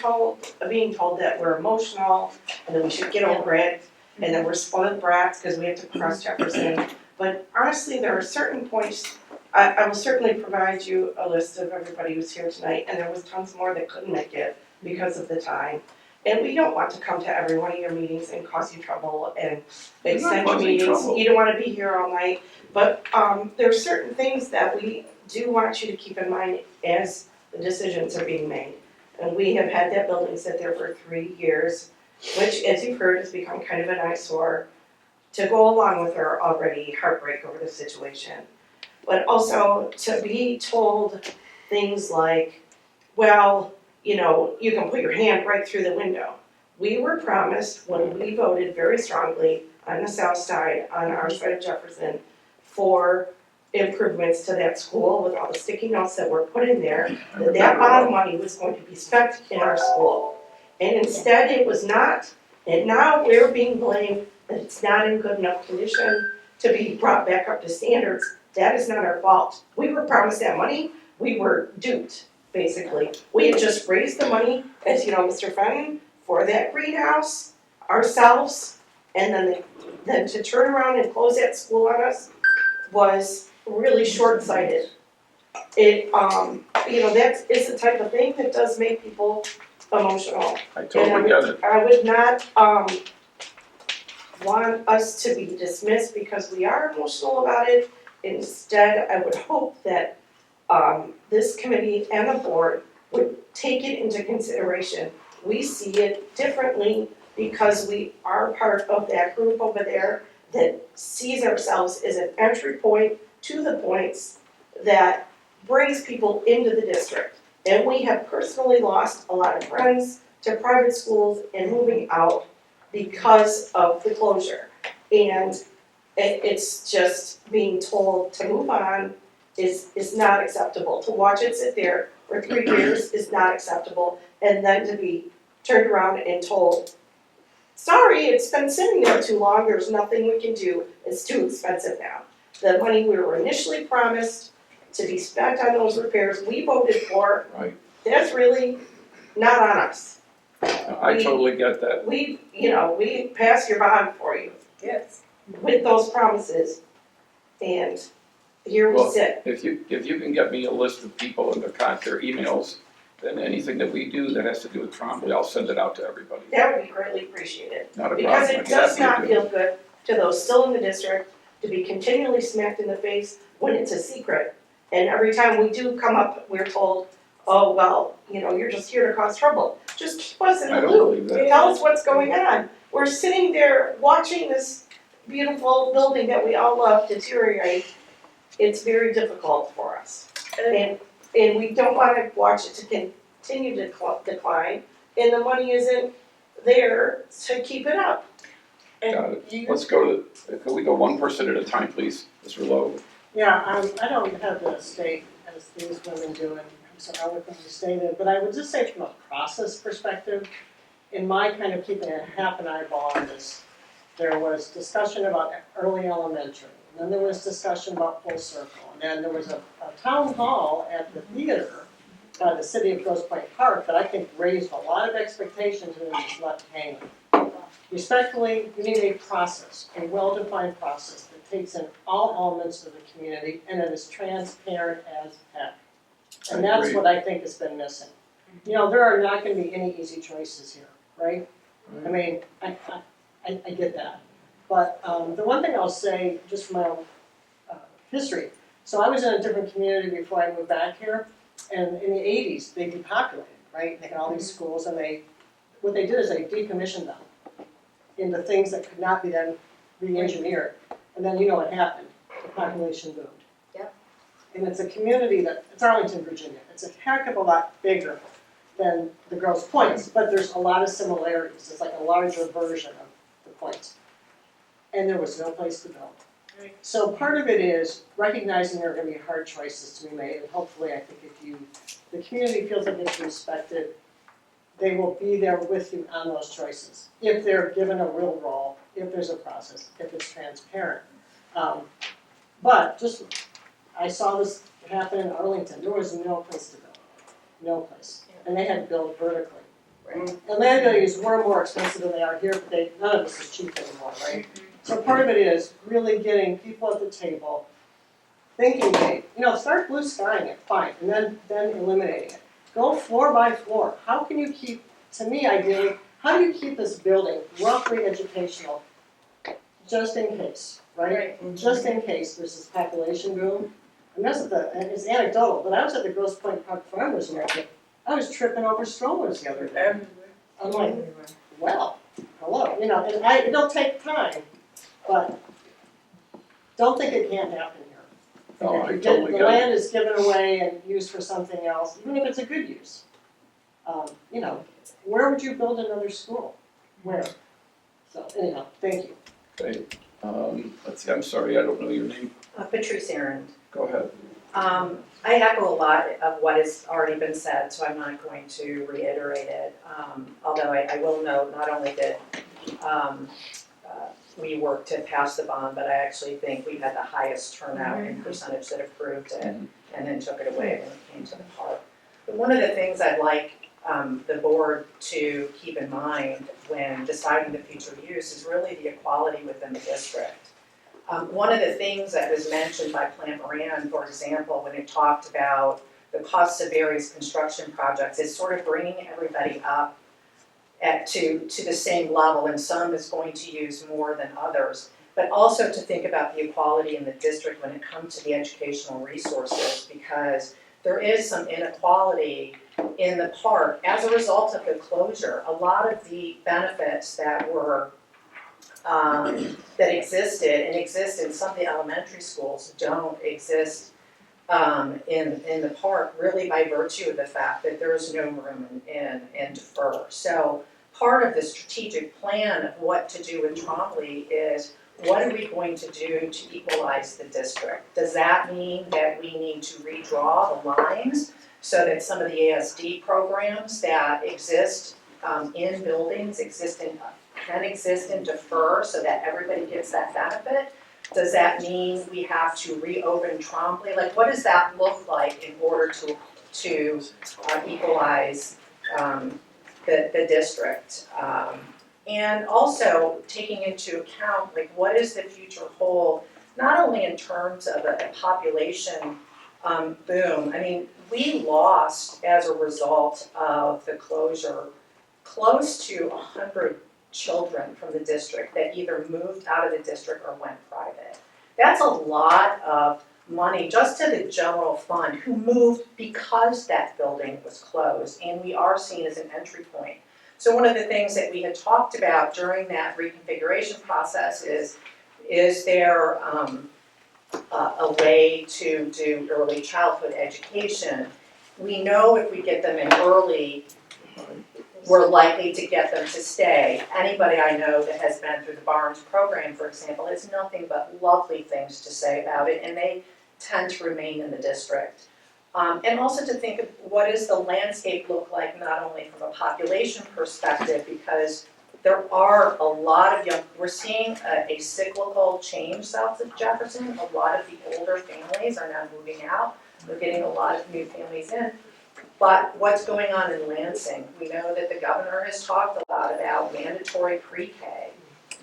S18: told that we're emotional and that we should get over it and that we're spoiled brats because we have to cross Jefferson. But honestly, there are certain points, I will certainly provide you a list of everybody who's here tonight, and there was tons more that couldn't make it because of the time. And we don't want to come to every one of your meetings and cause you trouble and
S11: We're not
S18: extend your
S11: causing
S18: meetings.
S11: trouble.
S18: You don't want to be here all night. But there are certain things that we do want you to keep in mind as the decisions are being made. And we have had that building sit there for 3 years, which, as you've heard, has become kind of an eyesore to go along with our already heartbreak over the situation. But also to be told things like, well, you know, you can put your hand right through the window. We were promised when we voted very strongly on the south side, on our side of Jefferson, for improvements to that school with all the sticky notes that were put in there, that bond money was going to be spent in our school. And instead it was not, and now we're being blamed that it's not in good enough condition to be brought back up to standards. That is not our fault. We were promised that money, we were duped, basically. We had just raised the money, as you know, Mr. Fenton, for that greenhouse ourselves, and then to turn around and close that school on us was really short-sighted. It, you know, it's the type of thing that does make people emotional.
S11: I totally get it.
S18: I would not, want us to be dismissed because we are emotional about it. Instead, I would hope that, this committee and the board would take it into consideration. We see it differently because we are part of that group over there that sees ourselves as an entry point to the points that brings people into the district. And we have personally lost a lot of friends to private schools and moving out because of the closure. And it's just being told to move on is not acceptable. To watch it sit there for 3 years is not acceptable. And then to be turned around and told, sorry, it's been sitting there too long, there's nothing we can do, it's too expensive now. The money we were initially promised to be spent on those repairs we voted for,
S11: Right.
S18: that's really not on us.
S11: I totally get that.
S18: We, you know, we passed your bond for you
S15: Yes.
S18: with those promises, and here we
S11: Well,
S18: sit.
S11: if you can get me a list of people and their emails, then anything that we do that has to do with Trombley, I'll send it out to everybody.
S18: That would be greatly appreciated.
S11: Not a problem.
S18: Because it
S11: I'd be
S18: does
S11: happy to
S18: not
S11: do it.
S18: feel good to those still in the district to be continually smacked in the face when it's a secret. And every time we do come up, we're told, oh, well, you know, you're just here to cause trouble. Just keep us in
S11: I
S18: the
S11: don't
S18: loop.
S11: believe that.
S18: Tell us what's going on. We're sitting there watching this beautiful building that we all love deteriorate. It's very difficult for us. And we don't want to watch it to continue to decline, and the money isn't there to keep it up.
S11: Got it. Let's go could we go one person at a time, please, Mr. Lowe?
S19: Yeah, I don't have the state as these women do, and I'm so eloquently stated, but I would just say from a process perspective, in my kind of keeping a half an eyeball on this, there was discussion about early elementary, and then there was discussion about full circle, and then there was a town hall at the theater by the city of Grosse Pointe Park that I think raised a lot of expectations and then just left hanging. Respectfully, we need a process, a well-defined process that takes in all elements of the community and that is transparent as heck. And that's what I think has been missing. You know, there are not going to be any easy choices here, right? I mean, I get that. But the one thing I'll say, just from my own history, so I was in a different community before I moved back here, and in the 80s, they depopulated, right? They had all these schools, and what they did is they decommissioned them into things that could not be then re-engineered. And then you know what happened, the population boomed.
S17: Yep.
S19: And it's a community it's Arlington, Virginia. It's a heck of a lot bigger than the Grosse Pointes, but there's a lot of similarities. It's like a larger version of the Pointes. And there was no place to build. Right. So part of it is recognizing there are going to be hard choices to be made, and hopefully I think if the community feels like it's respected, they will be there with you on those choices. If they're given a real role, if there's a process, if it's transparent. But just, I saw this happen in Arlington, there was no place to build, no place. And they had to build vertically. And land values were more expensive than they are here, but none of this is cheap anymore, right? So part of it is really getting people at the table, thinking big. Start blue skying it, fine, and then eliminating it. Go floor by floor. How can you keep, to me ideally, how do you keep this building roughly educational, just in case, right? Just in case there's this population boom. And it's anecdotal, but I was at the Grosse Pointe Park Farmers Market. I was tripping over strollers the other day. I'm like, well, hello, and it'll take time, but don't think it can't happen here.
S11: No, I
S19: If
S11: totally
S19: the
S11: get it.
S19: land is given away and used for something else, even if it's a good use. Where would you build another school? Where? So anyhow, thank you.
S11: Okay, let's see, I'm sorry, I don't know your name.
S20: Patrice Aaron.
S11: Go ahead.
S20: I echo a lot of what has already been said, so I'm not going to reiterate it. Although I will note, not only did we work to pass the bond, but I actually think we had the highest turnout in percentage that approved it and then took it away when it came to the park. But one of the things I'd like the board to keep in mind when deciding the future use is really the equality within the district. One of the things that was mentioned by Plante Moran, for example, when it talked about the costs of various construction projects, is sort of bringing everybody up to the same level, and some is going to use more than others. But also to think about the equality in the district when it comes to the educational resources, because there is some inequality in the park as a result of the closure. A lot of the benefits that were that existed and exist in some of the elementary schools don't exist in the park, really by virtue of the fact that there is no room in defer. So part of the strategic plan of what to do in Trombley is, what are we going to do to equalize the district? Does that mean that we need to redraw the lines so that some of the ASD programs that exist in buildings can exist and defer so that everybody gets that benefit? Does that mean we have to reopen Trombley? Like, what does that look like in order to equalize the district? And also taking into account, like, what is the future hold, not only in terms of a population boom. I mean, we lost, as a result of the closure, close to 100 children from the district that either moved out of the district or went private. That's a lot of money just to the general fund who moved because that building was closed, and we are seen as an entry point. So one of the things that we had talked about during that reconfiguration process is there a way to do early childhood education? We know if we get them in early, we're likely to get them to stay. Anybody I know that has been through the Barnes program, for example, has nothing but lovely things to say about it, and they tend to remain in the district. And also to think of what does the landscape look like, not only from a population perspective, because there are a lot of young, we're seeing a cyclical change south of Jefferson. A lot of the older families are now moving out. We're getting a lot of new families in. But what's going on in Lansing? We know that the governor has talked a lot about mandatory pre-K.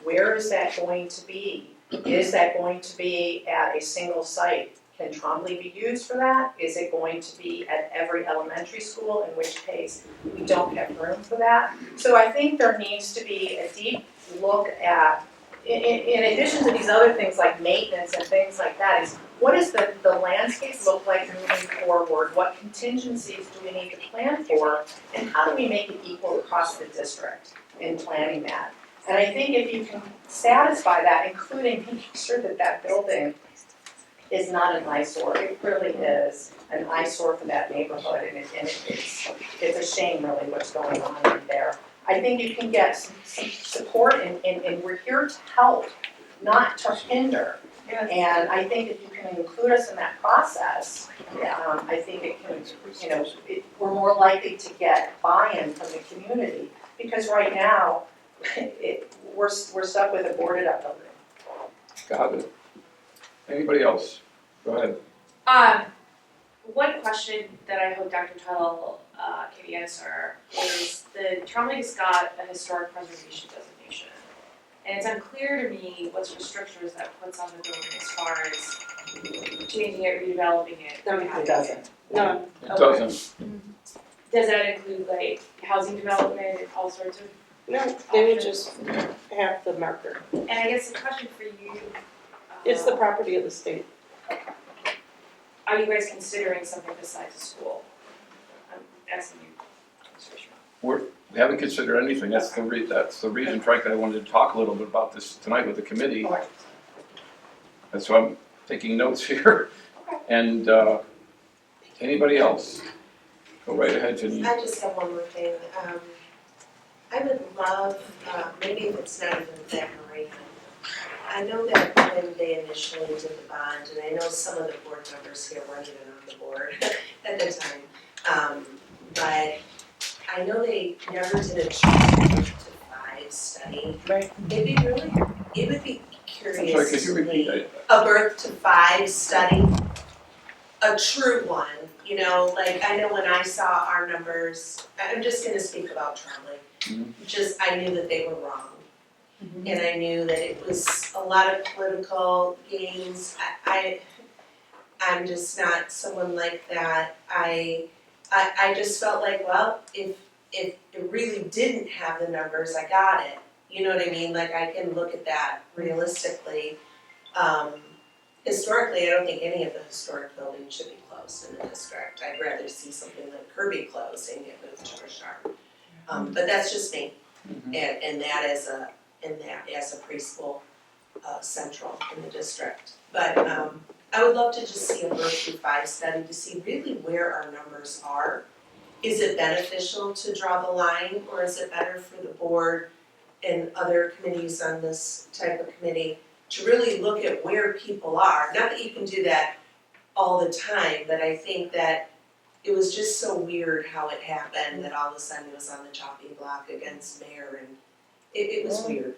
S20: Where is that going to be? Is that going to be at a single site? Can Trombley be used for that? Is it going to be at every elementary school, in which case we don't have room for that? So I think there needs to be a deep look at, in addition to these other things like maintenance and things like that, is what does the landscape look like moving forward? What contingencies do we need to plan for? And how do we make it equal across the district in planning that? And I think if you can satisfy that, including making sure that that building is not an eyesore. It really is an eyesore for that neighborhood, and it's a shame really what's going on right there. I think you can get some support, and we're here to help, not to hinder. And I think if you can include us in that process, I think it can, we're more likely to get buy-in from the community, because right now, we're stuck with a boarded up building.
S11: Got it. Anybody else? Go ahead.
S21: One question that I hope Dr. Tuttle can answer is the Town Lake's got a historic preservation designation. And it's unclear to me what's restrictions that puts on the building as far as changing it, redeveloping it.
S18: No, it doesn't. No.
S11: It doesn't.
S21: Does that include like housing development and all sorts of?
S18: No, they would just have the marker.
S21: And I guess the question for you.
S18: It's the property of the state.
S21: Are you guys considering something besides a school? I'm asking you.
S11: We haven't considered anything. That's the reason, frankly, I wanted to talk a little bit about this tonight with the committee. That's why I'm taking notes here. And anybody else? Go right ahead, Janine.
S16: I just have one more thing. I would love, maybe if it's not even that marina, I know that when they initially did the bond, and I know some of the board members here weren't even on the board at the time, but I know they never did a 2 to 5 study.
S18: Right.
S16: It would be curious.
S11: I'm sorry, could you repeat that?
S16: A birth to 5 study, a true one, like I know when I saw our numbers, I'm just gonna speak about Trombley. Just, I knew that they were wrong. And I knew that it was a lot of political games. I'm just not someone like that. I just felt like, well, if it really didn't have the numbers, I got it. You know what I mean? Like I can look at that realistically. Historically, I don't think any of the historic buildings should be closed in the district. I'd rather see something like Kirby closed and get moved to Richard. But that's just me. And that as a preschool central in the district. But I would love to just see a birth through 5 study to see really where our numbers are. Is it beneficial to draw the line, or is it better for the board and other committees on this type of committee to really look at where people are? Not that you can do that all the time, but I think that it was just so weird how it happened that all of a sudden it was on the chopping block against mayor, and it was weird.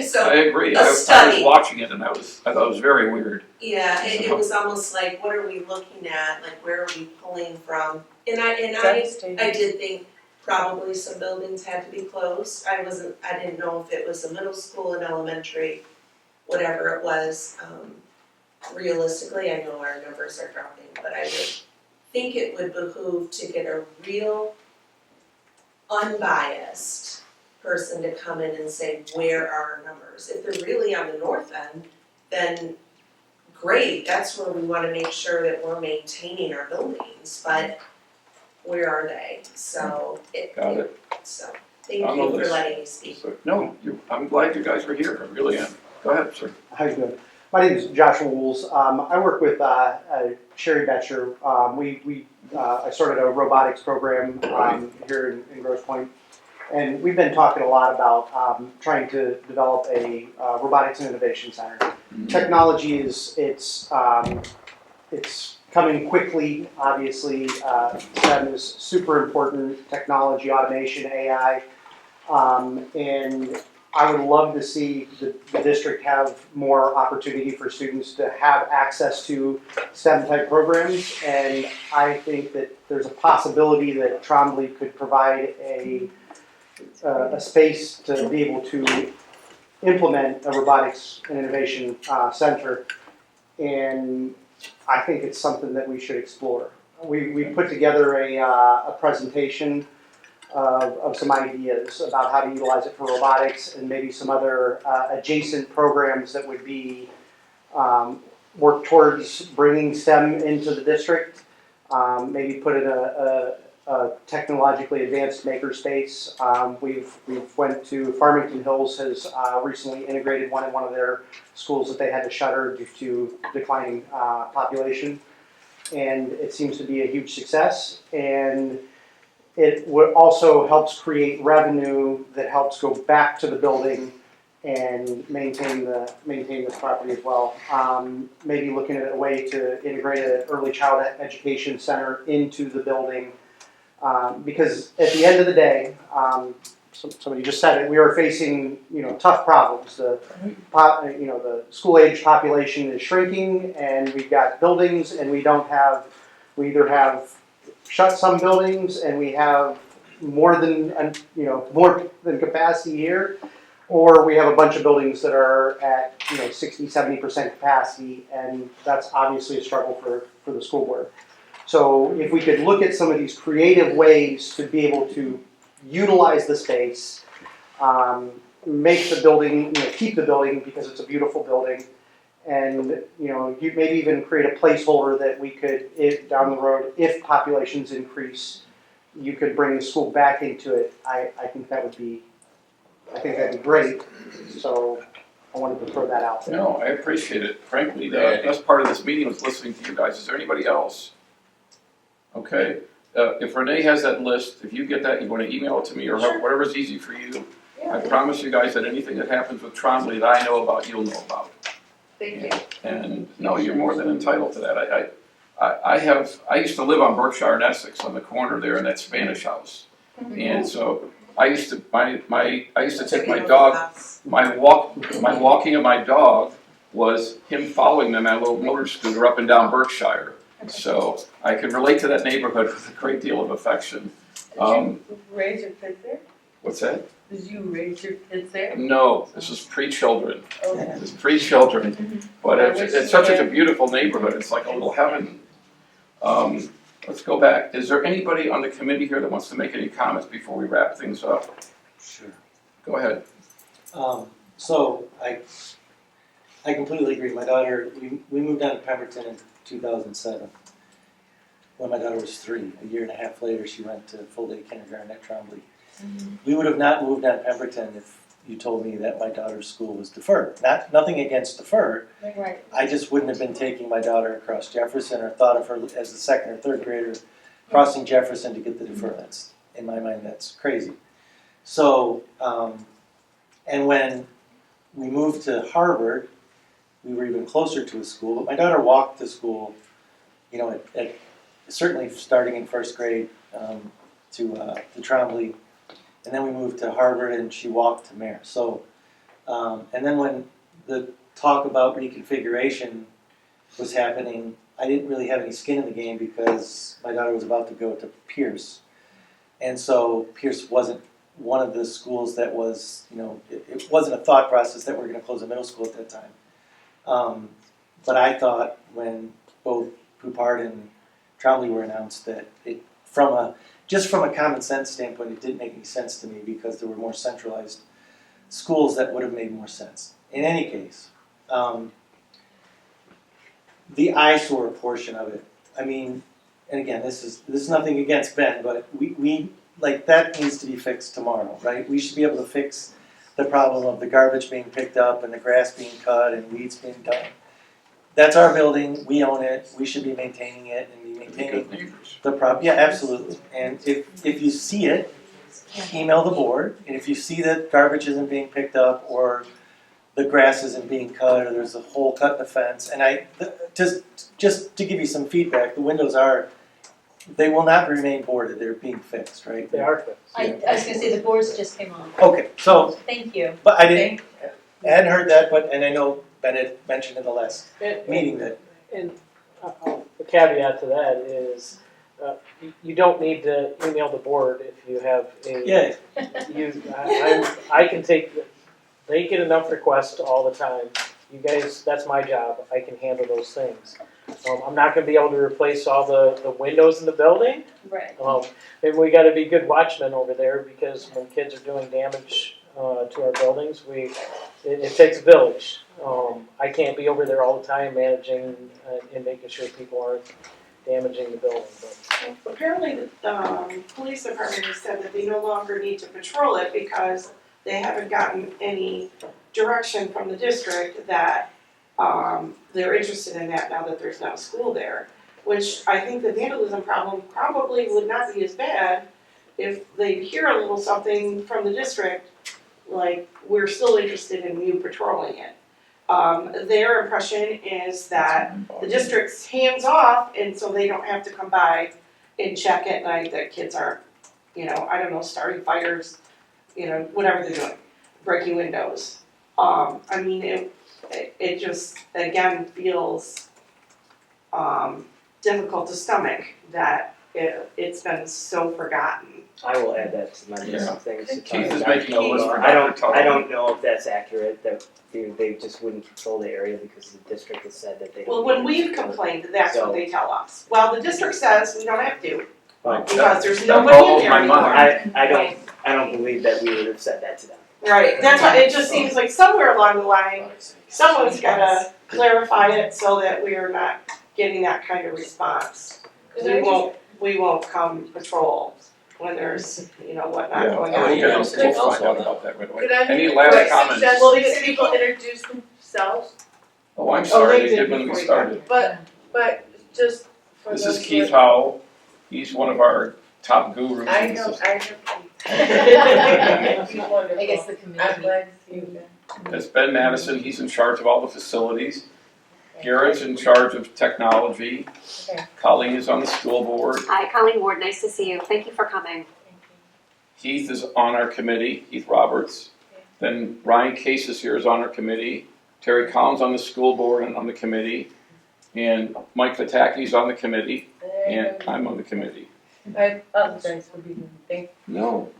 S16: So
S11: I agree.
S16: a
S11: I was
S16: study.
S11: watching it and I thought it was very weird.
S16: Yeah, it was almost like, what are we looking at? Like, where are we pulling from? And I did think probably some buildings had to be closed. I didn't know if it was a middle school, an elementary, whatever it was. Realistically, I know our numbers are dropping, but I would think it would behoove to get a real unbiased person to come in and say, where are our numbers? If they're really on the north end, then great, that's where we wanna make sure that we're maintaining our buildings, but where are they? So,
S11: Got it.
S16: so, thank you for letting me speak.
S11: No, I'm glad you guys were here, I really am. Go ahead, sir.
S22: How you doing? My name is Joshua Wools. I work with Sherry Betcher. I started a robotics program here in Grosse Pointe, and we've been talking a lot about trying to develop a robotics and innovation center. Technology it's coming quickly. Obviously, STEM is super important. Technology, automation, AI, and I would love to see the district have more opportunity for students to have access to STEM type programs, and I think that there's a possibility that Trombley could provide a space to be able to implement a robotics and innovation center, and I think it's something that we should explore. We put together a presentation of some ideas about how to utilize it for robotics and maybe some other adjacent programs that would be work towards bringing STEM into the district. Maybe put in a technologically advanced makerspace. We've went to Farmington Hills has recently integrated one in one of their schools that they had to shutter due to declining population, and it seems to be a huge success. And it also helps create revenue that helps go back to the building and maintain this property as well. Maybe looking at a way to integrate an early child education center into the building. Because at the end of the day, somebody just said it, we are facing, tough problems. The school age population is shrinking, and we've got buildings, and we either have shut some buildings, and we have more than capacity here, or we have a bunch of buildings that are at 60-70% capacity, and that's obviously a struggle for the school board. So if we could look at some of these creative ways to be able to utilize the space, make the building, keep the building because it's a beautiful building, and you maybe even create a placeholder that we could, if down the road, if populations increase, you could bring the school back into it. I think that'd be great. So I wanted to throw that out there.
S11: No, I appreciate it. Frankly, the best part of this meeting was listening to you guys. Is there anybody else? Okay. If Renee has that list, if you get that, you want to email it to me or whatever's easy for you. I promise you guys that anything that happens with Trombley that I know about, you'll know about.
S20: Thank you.
S11: And no, you're more than entitled to that. I used to live on Berkshire and Essex on the corner there in that Spanish house. And so I used to take my dog, my walking of my dog was him following them on a little motor scooter up and down Berkshire. So I can relate to that neighborhood with a great deal of affection.
S15: Did you raise your kids there?
S11: What's that?
S15: Did you raise your kids there?
S11: No, this is pre-children.
S15: Okay.
S11: This is pre-children. But it's such a beautiful neighborhood. It's like a little heaven. Let's go back. Is there anybody on the committee here that wants to make any comments before we wrap things up?
S8: Sure.
S11: Go ahead.
S8: So I completely agree. My daughter, we moved down to Pemberton in 2007 when my daughter was 3. A year and a half later, she went to full-day kindergarten at Trombley. We would have not moved down to Pemberton if you told me that my daughter's school was deferred. Nothing against deferred.
S15: Right.
S8: I just wouldn't have been taking my daughter across Jefferson or thought of her as a second or third grader crossing Jefferson to get the deferment. In my mind, that's crazy. So, and when we moved to Harvard, we were even closer to a school. But my daughter walked to school, at certainly starting in first grade to Trombley. And then we moved to Harvard, and she walked to Mare. So, and then when the talk about reconfiguration was happening, I didn't really have any skin in the game because my daughter was about to go to Pierce. And so Pierce wasn't one of the schools that was, it wasn't a thought process that we're going to close a middle school at that time. But I thought when both Poupart and Trombley were announced that just from a common sense standpoint, it didn't make any sense to me because there were more centralized schools that would have made more sense. In any case, the eyesore portion of it, I mean, and again, this is nothing against Ben, but we like that needs to be fixed tomorrow, right? We should be able to fix the problem of the garbage being picked up and the grass being cut and weeds being done. That's our building, we own it, we should be maintaining it and be maintaining the problem. Yeah, absolutely. And if you see it, email the board, and if you see that garbage isn't being picked up or the grass isn't being cut or there's a hole cut in the fence, and just to give you some feedback, the windows they will not remain boarded, they're being fixed, right?
S7: They are fixed.
S17: I was gonna say the boards just came on.
S8: Okay, so.
S17: Thank you.
S8: But I hadn't heard that, and I know Bennett mentioned in the last meeting that.
S7: And the caveat to that is you don't need to email the board if you have a.
S8: Yeah.
S7: I can they get enough requests all the time. You guys, that's my job. I can handle those things. I'm not going to be able to replace all the windows in the building.
S17: Right.
S7: And we got to be good watchmen over there because when kids are doing damage to our buildings, it takes a village. I can't be over there all the time managing and making sure people aren't damaging the building. But.
S18: Apparently, the police department has said that they no longer need to patrol it because they haven't gotten any direction from the district that they're interested in that now that there's no school there. Which I think the vandalism problem probably would not be as bad if they hear a little something from the district like, we're still interested in you patrolling it. Their impression is that the district's hands off, and so they don't have to come by and check at night that kids aren't, I don't know, starting fires, whatever they're doing, breaking windows. I mean, it just, again, feels difficult to stomach that it's been so forgotten.
S3: I will add that to my list of things to talk
S11: Keith is
S3: about.
S11: making a list for
S3: I
S11: Dr. Tuttle.
S3: don't know if that's accurate, that they just wouldn't patrol the area because the district has said that they don't.
S18: Well, when we've complained, that's what
S3: So-
S18: they tell us. Well, the district says we don't have to,
S3: But
S18: because there's
S11: that
S18: nobody in
S11: boggles
S18: there
S11: my
S18: anymore.
S11: mind.
S3: I don't believe that we would have said that to them.
S18: Right, that's why, it just seems like somewhere along the line, someone's gotta clarify it so that we're not getting that kind of response. We won't come patrol when there's, whatnot
S11: Yeah,
S18: going
S11: I
S18: on.
S11: think
S9: Yeah.
S11: we'll find out about that right away.
S15: Could I
S11: Any
S15: make a
S11: last
S15: quick
S11: comments?
S15: suggestion
S18: Well,
S15: that people introduce themselves?
S11: Oh, I'm sorry,
S18: they
S11: they
S18: did
S11: did when we
S18: before you
S11: started.
S15: But just for
S11: This
S15: those
S11: is
S15: who
S11: Keith
S15: are-
S11: Howell. He's one of our top gurus.
S15: I
S11: in this
S15: know,
S11: system.
S15: He's wonderful.
S17: I guess the community.
S15: I'm glad to see you again.
S11: That's Ben Matteson. He's in charge of all the facilities. Garrett's in charge of technology.
S15: Okay.
S11: Colleen is on the school board.
S5: Hi, Collen Worden, nice to see you. Thank you for coming.
S11: Heath is on our committee, Heath Roberts. Then Ryan Case is here is on our committee. Terry Collins on the school board and on the committee. And Mike Vethake is on the committee, and I'm on the committee.
S15: I apologize for being, thank
S11: No,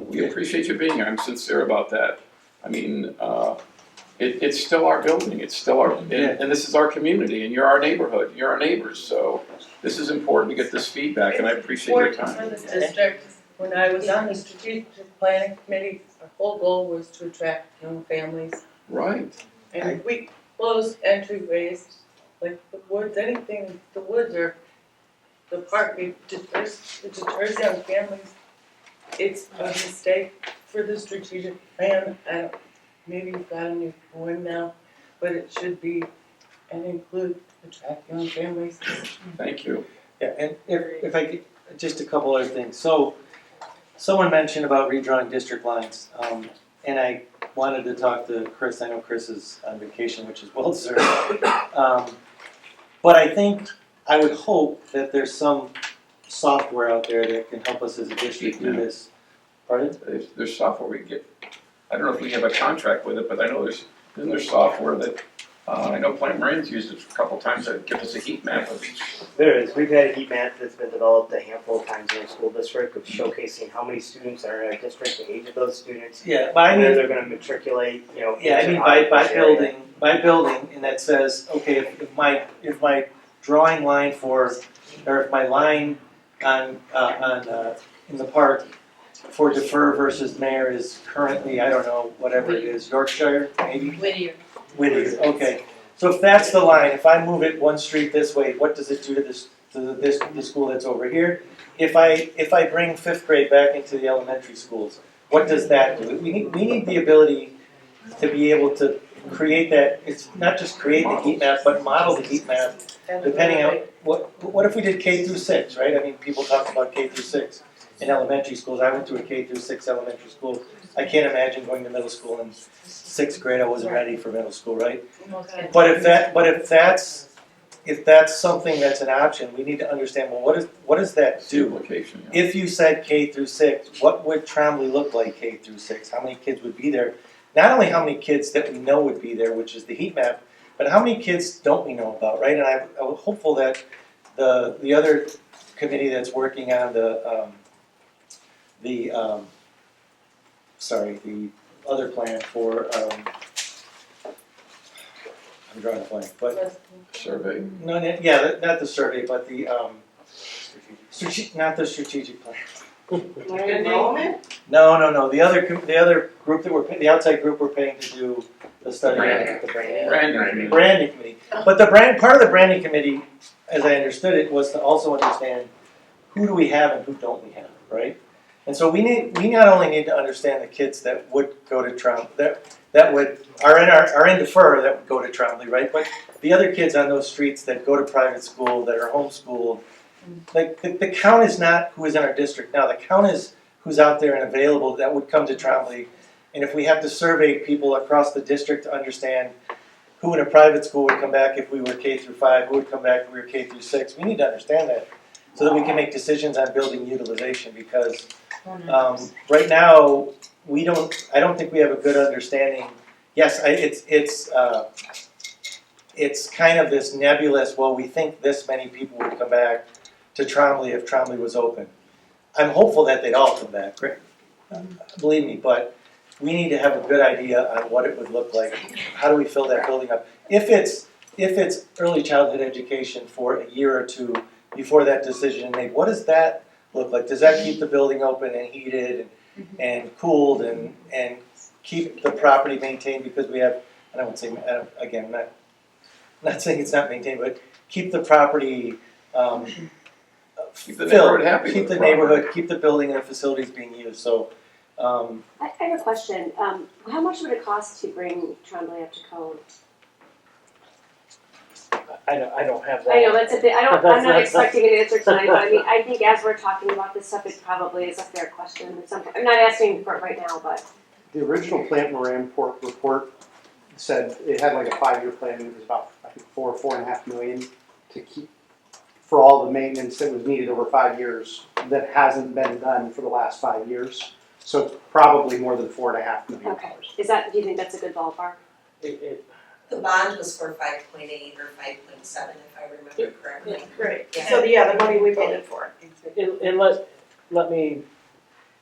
S11: we appreciate you being here. I'm sincere about that. I mean, it's still our building, it's still our, and this is our community, and you're our neighborhood, you're our neighbors, so this is important to get this feedback, and I appreciate your
S15: important
S11: time.
S15: for the district. When I was on the strategic planning committee, our whole goal was to attract young families.
S11: Right.
S15: And we closed entryways, like the woods, anything, the woods or the park, it deters young families. It's a mistake for the strategic plan. Maybe you've got a new form now, but it should be and include attract young families.
S11: Thank you.
S8: Yeah, and if I could, just a couple other things. So, someone mentioned about redrawing district lines, and I wanted to talk to Chris. I know Chris is on vacation, which is well deserved. But I think, I would hope that there's some software out there that can help us as a district do this. Pardon?
S11: There's software we get, I don't know if we have a contract with it, but I know isn't there software that, I know Plante Moran's used it a couple times to give us a heat map of each.
S3: There is. We've had a heat map that's been developed a handful of times in our school district of showcasing how many students are in our district, the age of those students,
S8: Yeah, but I
S3: where
S8: mean,
S3: they're going to matriculate.
S8: yeah, I mean by building, and that says, okay, if my drawing line or if my line on in the park for defer versus mayor is currently, I don't know, whatever it is, Yorkshire, maybe? Whittier, okay. So if that's the line, if I move it one street this way, what does it do to the school that's over here? If I bring fifth grade back into the elementary schools, what does that do? We need the ability to be able to create that. It's not just create the heat map, but model the heat map depending on what if we did K through 6, right? I mean, people talk about K through 6 in elementary schools. I went to a K through 6 elementary school. I can't imagine going to middle school in 6th grade. I wasn't ready for middle school, right? But if that's something that's an option, we need to understand. Well, what does that do?
S11: Duplication,
S8: If you said K through 6, what would Trombley look like K through 6? How many kids would be there? Not only how many kids that we know would be there, which is the heat map, but how many kids don't we know about, right? And I'm hopeful that the other committee that's working on the other plan for I'm drawing a blank, but
S11: survey.
S8: No, not the survey, but the not the strategic plan.
S18: Enrollment?
S8: No. The other group the outside group we're paying to do the study. Branding committee. But part of the branding committee, as I understood it, was to also understand who do we have and who don't we have, right? And so we not only need to understand the kids that would go to Trombley, are in defer that would go to Trombley, right? But the other kids on those streets that go to private school, that are homeschooled, like the count is not who is in our district now. The count is who's out there and available that would come to Trombley And if we have to survey people across the district to understand who in a private school would come back if we were K through 5, who would come back if we were K through 6, we need to understand that so that we can make decisions on building utilization, because right now, I don't think we have a good understanding. Yes, it's kind of this nebulous, well, we think this many people would come back to Trombley if Trombley was open. I'm hopeful that they'd all come back, believe me, but we need to have a good idea on what it would look like. How do we fill that building up? If it's early childhood education for a year or two before that decision is made, what does that look like? Does that keep the building open and heated and cooled and keep the property maintained, because we have, and I would say, again, not saying it's not maintained, but keep the property
S11: Keep the neighborhood happy
S8: keep
S11: with
S8: the
S11: the property.
S8: neighborhood, keep the building and the facilities being used, so.
S5: I have a question. How much would it cost to bring Trombley up to code?
S7: I don't have that.
S5: I know, that's a bit, I'm not expecting an answer tonight, but I mean, I think as we're talking about this stuff, it probably is a fair question. I'm not asking for it right now, but.
S19: The original Plante Moran report said it had like a 5-year plan, and it was about, I think, $4.5 million to keep, for all the maintenance that was needed over 5 years that hasn't been done for the last 5 years. So it's probably more than $4.5 million.
S5: Okay. Do you think that's a good ballpark?
S16: The bond was for 5.8 or 5.7, if I remember correctly.
S18: Right,
S16: Yeah.
S18: so the money we voted for.
S7: And let me,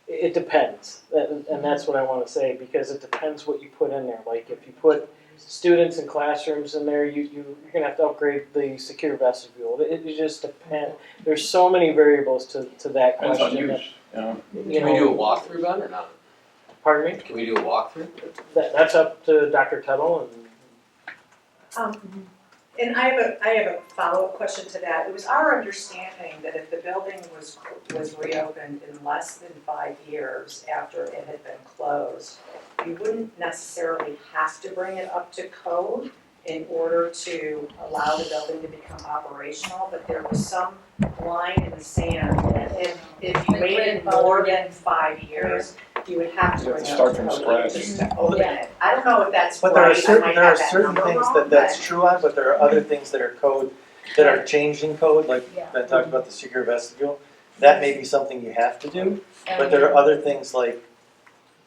S7: it depends, and that's what I want to say, because it depends what you put in there. Like, if you put students and classrooms in there, you're going to have to upgrade the secure vestibule. It just depends. There's so many variables to that
S11: Depends on
S7: question.
S11: use, yeah.
S9: Can we do a walkthrough, Ben, or not?
S7: Pardon me?
S9: Can we do a walkthrough?
S7: That's up to Dr. Tuttle.
S20: And I have a follow-up question to that. It was our understanding that if the building was reopened in less than 5 years after it had been closed, you wouldn't necessarily have to bring it up to code in order to allow the building to become operational, but there was some line in the sand that if you waited more than 5 years, you would have to bring it up to code just to open it. I don't know if that's
S8: But
S20: right.
S8: there
S20: I might
S8: are
S20: have that
S8: certain
S20: number
S8: things
S20: wrong,
S8: that's true on, but there are other things that are code, that are changing code, like Ben talked about the secure vestibule. That may be something you have to do, but there are other things like,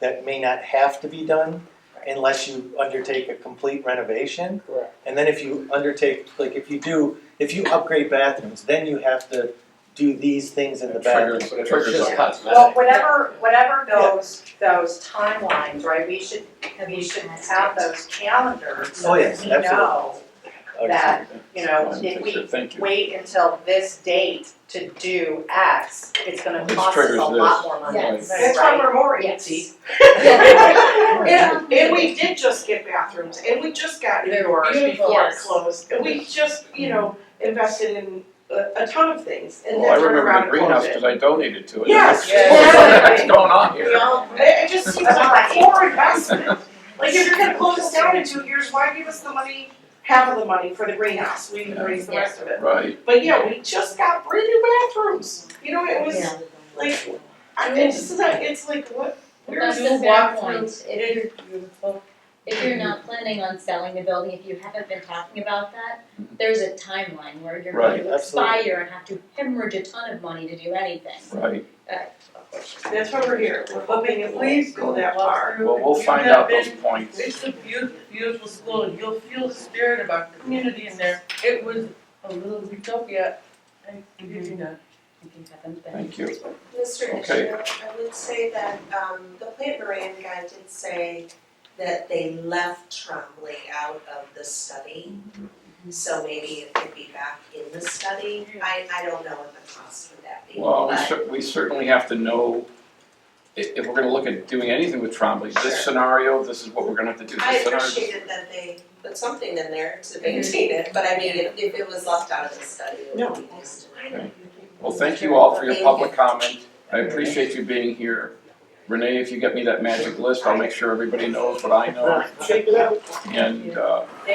S8: that may not have to be done unless you undertake a complete renovation.
S7: Correct.
S8: And then if you undertake, like if you upgrade bathrooms, then you have to do these things in the bathroom.
S20: Well, whatever those timelines, right, we should have those calendars so
S8: Oh,
S20: that
S8: yes,
S20: we know
S8: absolutely.
S20: that, you know, if we wait until this date to do X, it's gonna
S11: This
S20: cost us a
S11: triggers
S20: lot
S11: this.
S20: more money.
S18: That's why we're more antsy. And we did just get bathrooms, and we just got indoors before it closed, and we just, invested in a ton of things, and
S11: Well, I
S18: then turned
S11: remember
S18: around
S11: the
S18: and
S11: greenhouse
S18: closed it.
S11: because I donated to it.
S18: Yes.
S11: What's going on here?
S18: It just seems like a poor investment. Like, if you're gonna close us down in 2 years, why give us the money, half of the money for the greenhouse, we can raise the rest of it.
S11: Right.
S18: But yeah, we just got brand new bathrooms, it was like, it's like, what?
S17: That's the fair point. If you're not planning on selling the building, if you haven't been talking about that, there's a timeline where you're going to expire and have to hemorrhage a ton of money to do anything.
S11: Right.
S18: That's why we're here, we're hoping it won't go that far.
S11: Well, we'll find out those points.
S15: It's a beautiful, beautiful school, and you'll feel the spirit of our community in there. It was a little utopia, I kid you not.
S11: Thank you.
S16: Mr.
S11: Okay.
S16: Ishmael, I would say that the Plante Moran guy did say that they left Trombley out of the study. So maybe it could be back in the study. I don't know what the cost would that be.
S11: Well,
S16: but
S11: we certainly have to know if we're going to look at doing anything with Trombley. This scenario, this is what we're going to have to do.
S16: I
S11: This scenario.
S16: appreciated that they put something in there to maintain it, but I mean, if it was left out of the study, it would be nice to know.
S11: Okay. Well, thank you all for your public comment. I appreciate you being here. Renee, if you get me that magic list, I'll make sure everybody knows what I know.
S19: Shake it out.
S11: And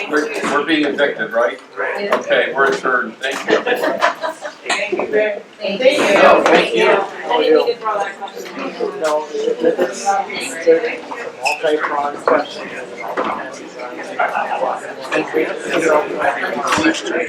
S11: we're being evicted, right? Okay, we're adjourned. Thank you, everyone.
S15: Thank you, Rick.
S17: Thank
S11: No, thank you.
S5: I didn't mean to throw that question.
S7: No, it's a multi-pronged question. It all depends on-